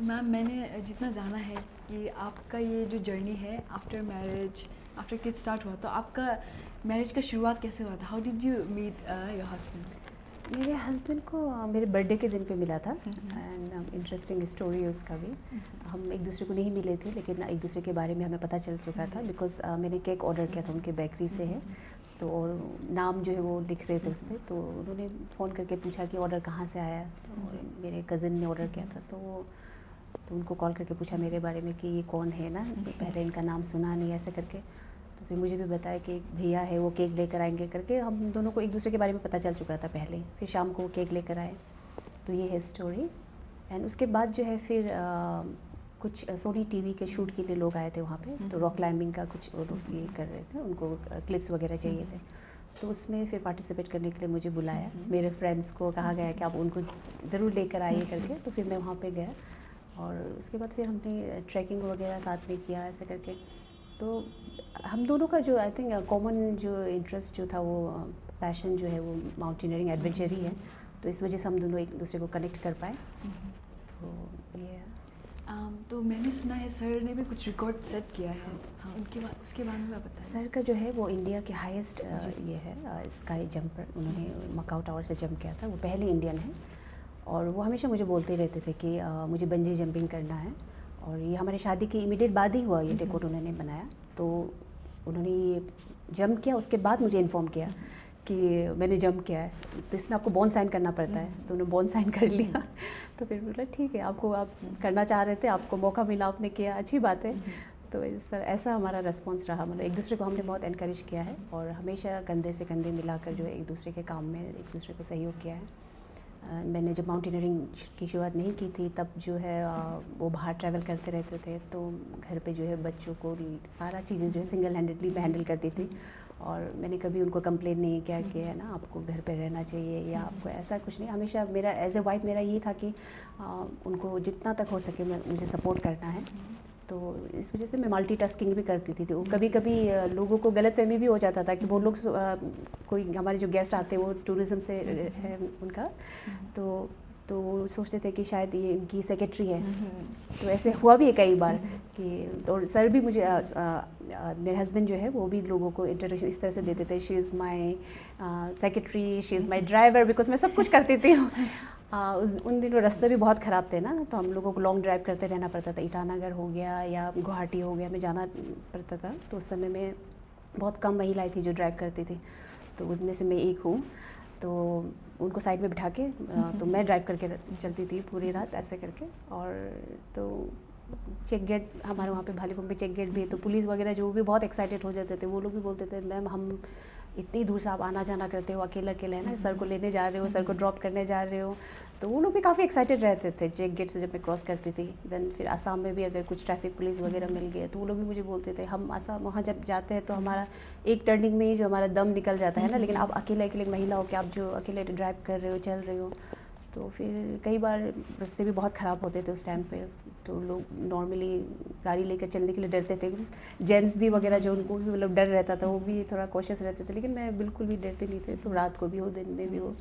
तो मैम मैंने जितना जाना है कि आपका ये जो जर्नी है after marriage, after kid start हुआ, तो आपका मैरिज का शुरुआत कैसे हुआ था? How did you meet your husband? मेरे हस्बैंड को मेरे बर्थडे के दिन पे मिला था, एंड इंटरेस्टिंग स्टोरी है उसका भी। हम एक दूसरे को नहीं मिले थे, लेकिन एक दूसरे के बारे में हमें पता चल चुका था, बिकॉज मैंने केक ऑर्डर किया था उनके बेकरी से है, तो और नाम जो है वो लिख रहे थे उस पर, तो उन्होंने फ़ोन करके पूछा कि ऑर्डर कहाँ से आया, तो मेरे कज़न ने ऑर्डर किया था, तो उनको कॉल करके पूछा मेरे बारे में कि ये कौन है ना, पहले इनका नाम सुना नहीं ऐसे करके। तो फिर मुझे भी बताया कि एक भैया है वो केक लेकर आएंगे करके, हम दोनों को एक दूसरे के बारे में पता चल चुका था पहले। फिर शाम को वो केक लेकर आए, तो ये है स्टोरी। एंड उसके बाद जो है फिर कुछ सोनी टीवी के शूट के लिए लोग आए थे वहाँ पे, तो रॉक क्लाइंबिंग का कुछ वो लोग ये कर रहे थे, उनको क्लिप्स वगैरह चाहिए थे, तो उसमें फिर पार्टिसिपेट करने के लिए मुझे बुलाया। मेरे फ्रेंड्स को कहा गया कि आप उनको ज़रूर लेकर आइए करके, तो फिर मैं वहाँ पे गया, और उसके बाद फिर हमने ट्रैकिंग वगैरह साथ में किया ऐसे करके। तो हम दोनों का जो आई थिंक कॉमन जो इंटरेस्ट जो था, वो पैशन जो है वो माउंटेनियरिंग एडवेंचर ही है, तो इस वजह से हम दोनों एक दूसरे को कनेक्ट कर पाए। तो ये तो मैंने सुना है सर ने भी कुछ रिकॉर्ड सेट किया है, हाँ उसके बारे में आप बताएं। सर का जो है वो इंडिया के हाईएस्ट ये है स्काई जंपर, उन्होंने मकाऊ टावर से जंप किया था, वो पहले इंडियन है, और वो हमेशा मुझे बोलते रहते थे कि मुझे बंजी जंपिंग करना है। और ये हमारे शादी के इमीडिएट बाद ही हुआ, ये रिकॉर्ड उन्होंने बनाया, तो उन्होंने ये जंप किया, उसके बाद मुझे इन्फॉर्म किया कि मैंने जंप किया है, तो इसमें आपको बॉन्ड साइन करना पड़ता है, तो उन्होंने बॉन्ड साइन कर लिया। तो फिर बोला ठीक है, आपको आप करना चाह रहे थे, आपको मौका मिला, आपने किया, अच्छी बात है। तो इस तरह ऐसा हमारा रिस्पॉन्स रहा, मतलब एक दूसरे को हमने बहुत एनकरेज किया है, और हमेशा कंधे से कंधे मिलाकर जो है एक दूसरे के काम में एक दूसरे को सहयोग किया है। मैंने जब माउंटेनियरिंग की शुरुआत नहीं की थी, तब जो है वो बाहर ट्रैवल करते रहते थे, तो घर पे जो है बच्चों को सारा चीज़ें जो है सिंगल हैंडेडली मैं हैंडल करती थी, और मैंने कभी उनको कंप्लेन नहीं किया कि है ना आपको घर पे रहना चाहिए या आपको ऐसा कुछ नहीं। हमेशा मेरा एज ए वाइफ मेरा ये था कि उनको जितना तक हो सके मुझे सपोर्ट करना है, तो इस वजह से मैं मल्टीटास्किंग भी करती थी। तो कभी कभी लोगों को गलतफहमी भी हो जाता था कि वो लोग कोई हमारे जो गेस्ट आते हैं वो टूरिज़्म से है उनका, तो वो सोचते थे कि शायद ये इनकी सेक्रेटरी है, तो ऐसे हुआ भी है कई बार कि, तो सर भी मुझे मेरे हस्बैंड जो है वो भी लोगों को इंट्रोडक्शन इस तरह से देते थे, she is my secretary, she is my driver, because मैं सब कुछ करती थी। उन दिनों रास्ते भी बहुत ख़राब थे ना, तो हम लोगों को लॉन्ग ड्राइव करते रहना पड़ता था, ईटानगर हो गया या गुवाहाटी हो गया, में जाना पड़ता था। तो उस समय में बहुत कम महिलाएं थी जो ड्राइव करती थी, तो उनमें से मैं एक हूँ। तो उनको साइड में बिठा के तो मैं ड्राइव करके चलती थी पूरी रात ऐसे करके। और तो चेक गेट हमारे वहाँ पे भालीपुर में चेक गेट भी है, तो पुलिस वगैरह जो भी बहुत एक्साइटेड हो जाते थे, वो लोग भी बोलते थे मैम हम इतनी दूर से आप आना जाना करते हो, अकेले अकेले है ना, सर को लेने जा रहे हो, सर को ड्रॉप करने जा रहे हो, तो वो लोग भी काफ़ी एक्साइटेड रहते थे चेक गेट से जब मैं क्रॉस करती थी। देन फिर आसाम में भी अगर कुछ ट्रैफिक पुलिस वगैरह मिल गए, तो वो लोग भी मुझे बोलते थे हम आसाम वहाँ जब जाते हैं तो हमारा एक टर्निंग में ही जो हमारा दम निकल जाता है ना, लेकिन आप अकेले अकेले महिला हो कि आप जो अकेले ड्राइव कर रहे हो, चल रहे हो। तो फिर कई बार रास्ते भी बहुत ख़राब होते थे उस टाइम पे, तो लोग नॉर्मली गाड़ी लेकर चलने के लिए डरते थे, जेंट्स भी वगैरह जो उनको भी मतलब डर रहता था, वो भी थोड़ा कॉशियस रहते थे, लेकिन मैं बिल्कुल भी डरती नहीं थे। तो रात को भी हो, दिन में भी हो,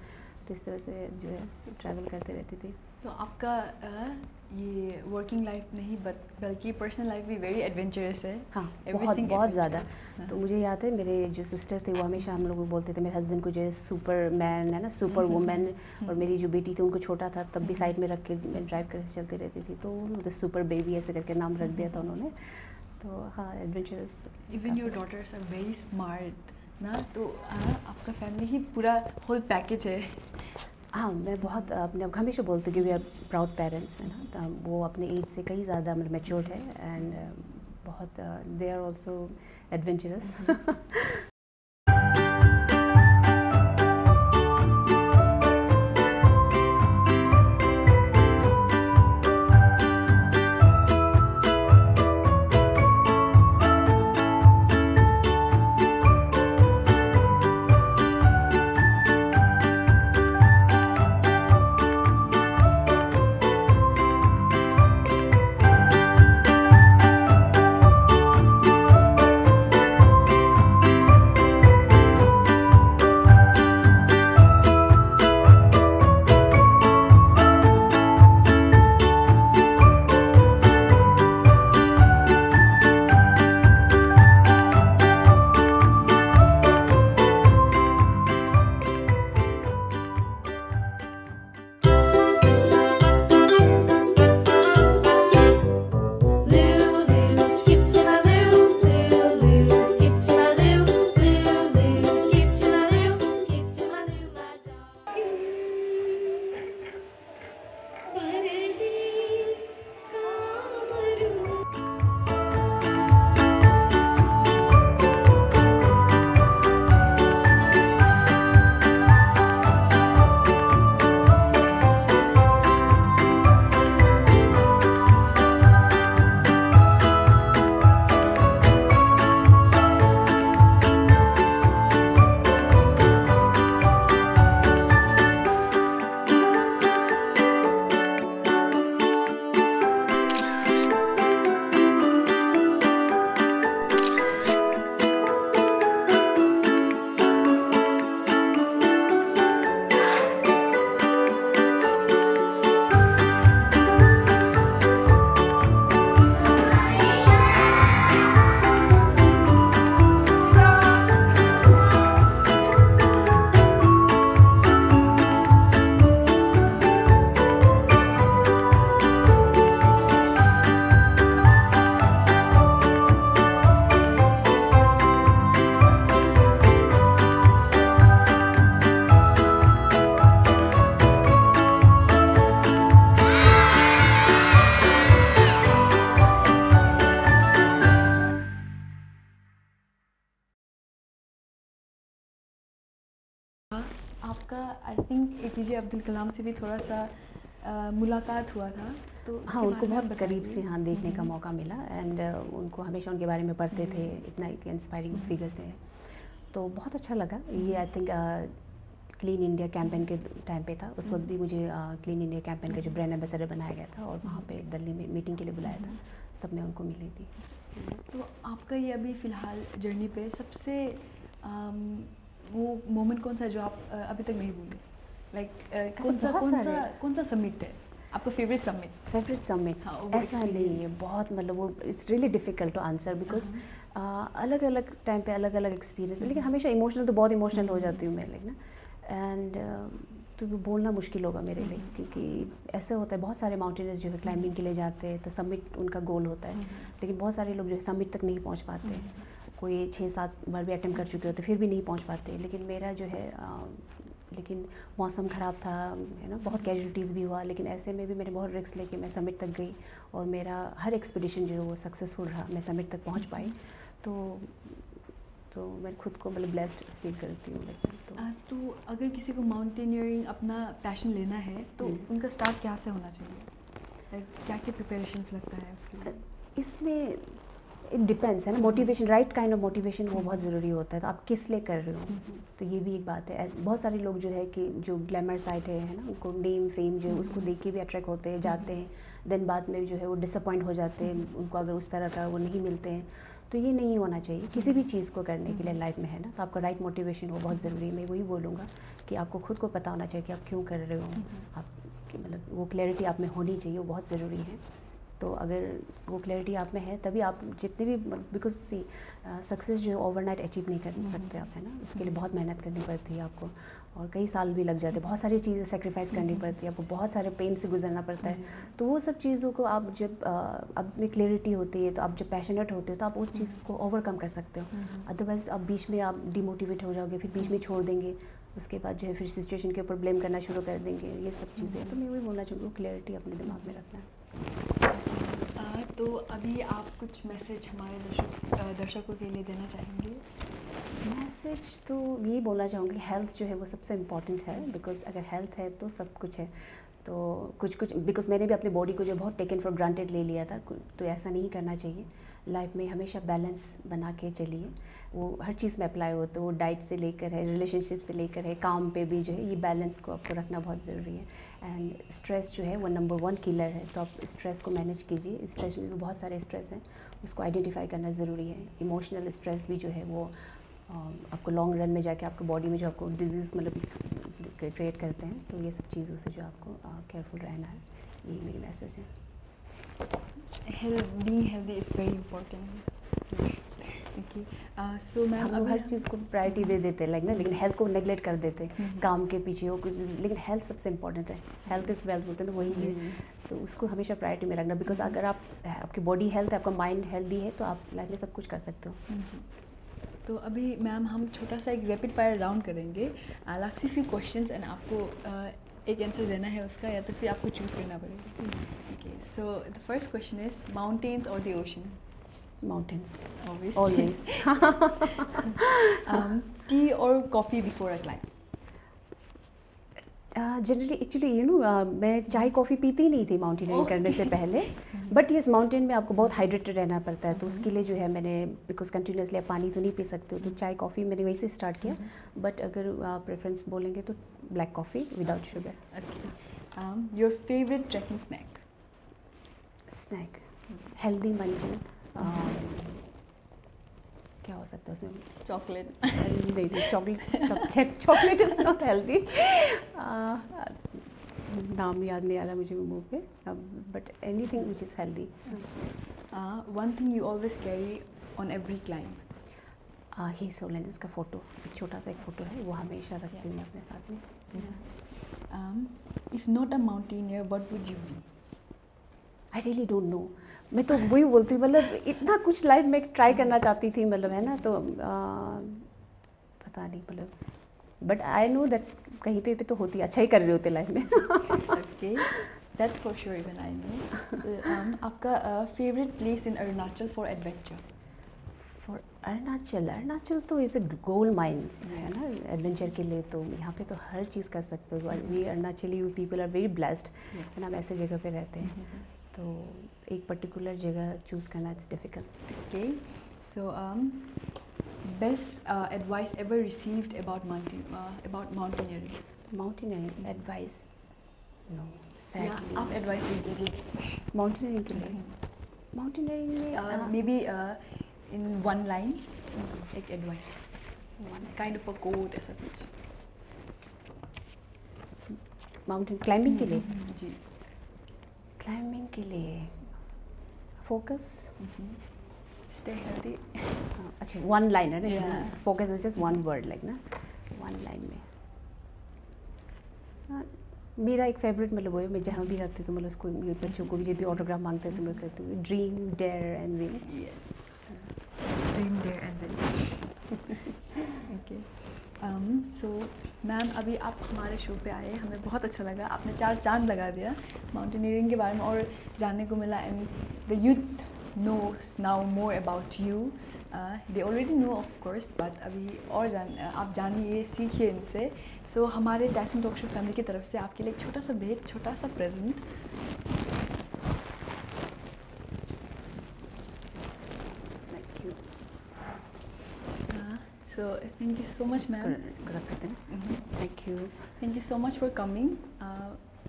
तो इस तरह से जो है ट्रैवल करते रहती थी। तो आपका ये वर्किंग लाइफ नहीं बल्कि पर्सनल लाइफ भी वेरी एडवेंचरस है। हाँ, Everything बहुत ज़्यादा। adventurous। तो मुझे याद है मेरे जो सिस्टर थे वो हमेशा हम लोग को बोलते थे, मेरे हस्बैंड को जो है सुपर मैन है ना, सुपर वुमेन, और मेरी जो बेटी थी उनको छोटा था तब भी साइड में रख के मैं ड्राइव करके चलती रहती थी, तो मुझे सुपर बेबी ऐसे करके नाम रख दिया था उन्होंने। तो हाँ, adventurous. Even your daughters are very smart ना, तो आपका फैमिली ही पूरा होल पैकेज है। हाँ, मैं बहुत अपने हमेशा बोलती हूँ कि वी आर प्राउड पेरेंट्स है ना, तो वो अपने एज से कहीं ज़्यादा मतलब मैच्योर्ड है, एंड बहुत they are also adventurous. APJ Abdul Kalam से भी थोड़ा सा मुलाकात हुआ था, तो हाँ, उसके उनको बारे में बहुत आप करीब से बताइए। हाँ देखने का मौका मिला एंड उनको हमेशा उनके बारे में पढ़ते थे, इतना एक इंस्पायरिंग फिगर थे, तो बहुत अच्छा लगा। ये I think clean India campaign के टाइम पे था, उस वक्त भी मुझे क्लीन इंडिया कैंपेन का जो ब्रांड एम्बेसडर बनाया गया था और वहाँ पे दिल्ली में मीटिंग के लिए बुलाया था, तब मैं उनको मिली थी। तो आपका ये अभी फ़िलहाल जर्नी पे सबसे वो मोमेंट कौन सा है जो आप अभी तक नहीं भूले? लाइक कौन सा समिट है आपका फेवरेट समिट? फेवरेट समिट हाँ, वो ऐसा नहीं है, बहुत मतलब वो it's really difficult to answer because अलग अलग टाइम पे अलग अलग एक्सपीरियंस, लेकिन हमेशा इमोशनल तो बहुत इमोशनल हो जाती हूँ मैं, लेकिन एंड तो वो बोलना मुश्किल होगा मेरे लिए, क्योंकि ऐसे होता है बहुत सारे माउंटेनर्स जो है क्लाइंबिंग के लिए जाते हैं तो समिट उनका गोल होता है, लेकिन बहुत सारे लोग जो है समिट तक नहीं पहुँच पाते, कोई 6-7 बार भी अटेम्प्ट कर चुके होते फिर भी नहीं पहुँच पाते, लेकिन मेरा जो है लेकिन मौसम ख़राब था, है ना, बहुत कैजुअलिटीज़ भी हुआ, लेकिन ऐसे में भी मैंने बहुत रिस्क लेके मैं समिट तक गई और मेरा हर एक्सपीडिशन जो है वो सक्सेसफुल रहा, मैं समिट तक पहुंच पाई। तो मैं खुद को मतलब ब्लेस्ड फील करती हूँ। तो अगर किसी को माउंटेनियरिंग अपना पैशन लेना है तो उनका स्टार्ट क्या से होना चाहिए? क्या क्या प्रिपरेशंस लगता है उसके लिए? इसमें इट डिपेंड्स है ना, motivation, right kind of motivation वो बहुत ज़रूरी होता है, तो आप किस लिए कर रहे हो, तो ये भी एक बात है। बहुत सारे लोग जो है कि जो ग्लैमर साइड है ना, उनको नेम फेम जो है उसको देख के भी अट्रैक्ट होते हैं, जाते हैं, देन बाद में जो है वो डिसअपॉइंट हो जाते हैं, उनको अगर उस तरह का वो नहीं मिलते हैं, तो ये नहीं होना चाहिए किसी भी चीज़ को करने के लिए लाइफ में, है ना, तो आपका राइट मोटिवेशन वो बहुत ज़रूरी है। मैं वही बोलूँगा कि आपको खुद को पता होना चाहिए कि आप क्यों कर रहे हो, आप मतलब वो क्लैरिटी आप में होनी चाहिए, वो बहुत ज़रूरी है। तो अगर वो क्लैरिटी आप में है तभी आप जितने भी, बिकॉज सी सक्सेस जो है ओवरनाइट अचीव नहीं कर सकते आप, है ना, उसके लिए बहुत मेहनत करनी पड़ती है आपको और कई साल भी लग जाते हैं, बहुत सारी चीज़ें सेक्रीफाइस करनी पड़ती है आपको, बहुत सारे पेन से गुजरना पड़ता है, तो वो सब चीज़ों को आप जब आप में क्लैरिटी होती है, तो आप जब पैशनेट होते हो तो आप उस चीज़ को ओवरकम कर सकते हो। अदरवाइज आप बीच में आप डिमोटिवेट हो जाओगे, फिर बीच में छोड़ देंगे, उसके बाद जो है फिर सिचुएशन के ऊपर ब्लेम करना शुरू कर देंगे, ये सब चीज़ें। तो मैं वही बोलना चाहूँगी, वो क्लैरिटी अपने दिमाग में रखना है। तो अभी आप कुछ मैसेज हमारे दर्शकों के लिए देना चाहेंगे? मैसेज तो ये बोलना चाहूँगी, हेल्थ जो है वो सबसे इम्पॉर्टेंट है, बिकॉज अगर हेल्थ है तो सब कुछ है। तो कुछ बिकॉज मैंने भी अपनी बॉडी को जो बहुत टेकन फॉर ग्रांटेड ले लिया था, तो ऐसा नहीं करना चाहिए। लाइफ में हमेशा बैलेंस बना के चलिए, वो हर चीज़ में अप्लाई हो, तो वो डाइट से लेकर है, रिलेशनशिप से लेकर है, काम पे भी जो है, ये बैलेंस को आपको रखना बहुत ज़रूरी है। एंड स्ट्रेस जो है वो नंबर 1 किलर है, तो आप स्ट्रेस को मैनेज कीजिए। स्ट्रेस में भी बहुत सारे स्ट्रेस हैं, उसको आइडेंटिफाई करना ज़रूरी है। इमोशनल स्ट्रेस भी जो है वो आपको लॉन्ग रन में जाके आपको बॉडी में जो आपको डिजीज़ मतलब क्रिएट करते हैं, तो ये सब चीज़ों से जो आपको केयरफुल रहना है, ये मेरी मैसेज है। Being healthy is very important. Okay. So ma'am हम लोग हर चीज़ को प्रायोरिटी दे देते हैं, लाइक ना, लेकिन हेल्थ को नेगलेक्ट कर देते हैं, काम के पीछे हो कुछ, लेकिन हेल्थ सबसे इंपॉर्टेंट है। हेल्थ इज़ वेल्थ बोलते हैं ना, वही है। तो उसको हमेशा प्रायोरिटी में रखना, बिकॉज अगर आपकी बॉडी हेल्थ है, आपका माइंड हेल्दी है, तो आप लाइफ में सब कुछ कर सकते हो। तो अभी मैम हम छोटा सा एक रैपिड फायर राउंड करेंगे। I ask you few questions and आपको एक आंसर देना है उसका, या तो फिर आपको चूज़ करना पड़ेगा। Okay, so the first question is mountains और the ocean? Mountains. Obviously. Always. Tea or coffee before a climb? Generally actually you know मैं चाय कॉफ़ी पीती ही नहीं थी माउंटेनियरिंग करने से पहले, बट ये माउंटेन में आपको बहुत हाइड्रेटेड रहना पड़ता है, तो उसके लिए जो है मैंने, बिकॉज कंटिन्यूसली आप पानी तो नहीं पी सकते हो, तो चाय कॉफ़ी मैंने वहीं से स्टार्ट किया, बट अगर प्रेफरेंस बोलेंगे तो black coffee without sugar. Okay, your favourite trekking snack? Snack healthy munching, क्या हो सकता है उसमें? चॉकलेट? नहीं, चॉकलेट इज नॉट हेल्दी। नाम याद नहीं आ रहा मुझे मुंह पे, but anything which is healthy. One thing you always carry on every climb? His Holiness का फ़ोटो, एक छोटा सा एक फ़ोटो है, वो हमेशा रखती हूँ मैं अपने साथ में। If not a mountaineer what would you be? I really don't know, मैं तो वही बोलती हूँ, मतलब इतना कुछ लाइफ में ट्राई करना चाहती थी, मतलब है ना, तो पता नहीं, मतलब बट आई नो दैट कहीं पे तो होती, अच्छा ही कर रहे होते लाइफ में। Okay, that's for sure, even I know. आपका favourite place in Arunachal for adventure? For Arunachal तो इज़ अ गोल्ड माइन है ना एडवेंचर के लिए, तो यहाँ पे तो हर चीज़ कर सकते हो। We Arunachali people are very blessed and हम ऐसे जगह पे रहते हैं, तो एक पर्टिकुलर जगह चूज़ करना it's difficult. Okay, so best advice ever received about mountaineering. Mountaineering advice no या आप एडवाइस दे दीजिए माउंटेनियरिंग के लिए। माउंटेनियरिंग में may be in one line एक advice kind of a quote ऐसा कुछ। माउंटेन क्लाइंबिंग के लिए, जी। क्लाइंबिंग के लिए फोकस, स्टे हेल्दी। अच्छा वन लाइन है ना, Yeah. Focus is just one word like ना, वन लाइन में। मेरा एक फेवरेट मतलब वो है, मैं जहाँ भी रहती हूँ तो मतलब उसको बच्चों को भी जब भी ऑटोग्राफ मांगते हैं तो मैं कहती हूँ dream dare and win. Yes. Dream there and then. Okay. So ma'am अभी आप हमारे शो पे आए, हमें बहुत अच्छा लगा, आपने 4 चांद लगा दिया माउंटेनियरिंग के बारे में और जानने को मिला। And the youth knows now more about you. They already know of course, but अभी और आप जानिए, सीखिए इनसे। सो हमारे टाइसन टॉक शो फैमिली की तरफ से आपके लिए एक छोटा सा भेंट, छोटा सा present. Thank you. So thank you so much ma'am. इसको रख सकते हैं ना, thank you. Thank you so much for coming.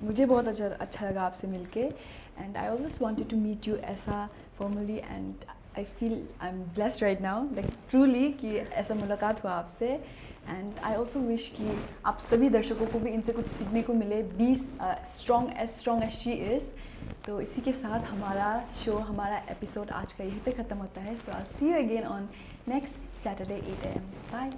मुझे बहुत अच्छा लगा आपसे मिलके, and I always wanted to meet you ऐसा formally, and I feel I am blessed right now, like truly कि ऐसा मुलाकात हुआ आपसे। एंड आई ऑल्सो विश कि आप सभी दर्शकों को भी इनसे कुछ सीखने को मिले। Be strong as she is. तो इसी के साथ हमारा शो, हमारा एपिसोड आज का यहीं पे ख़त्म होता है। So I see you again on next Saturday 8 AM. Bye.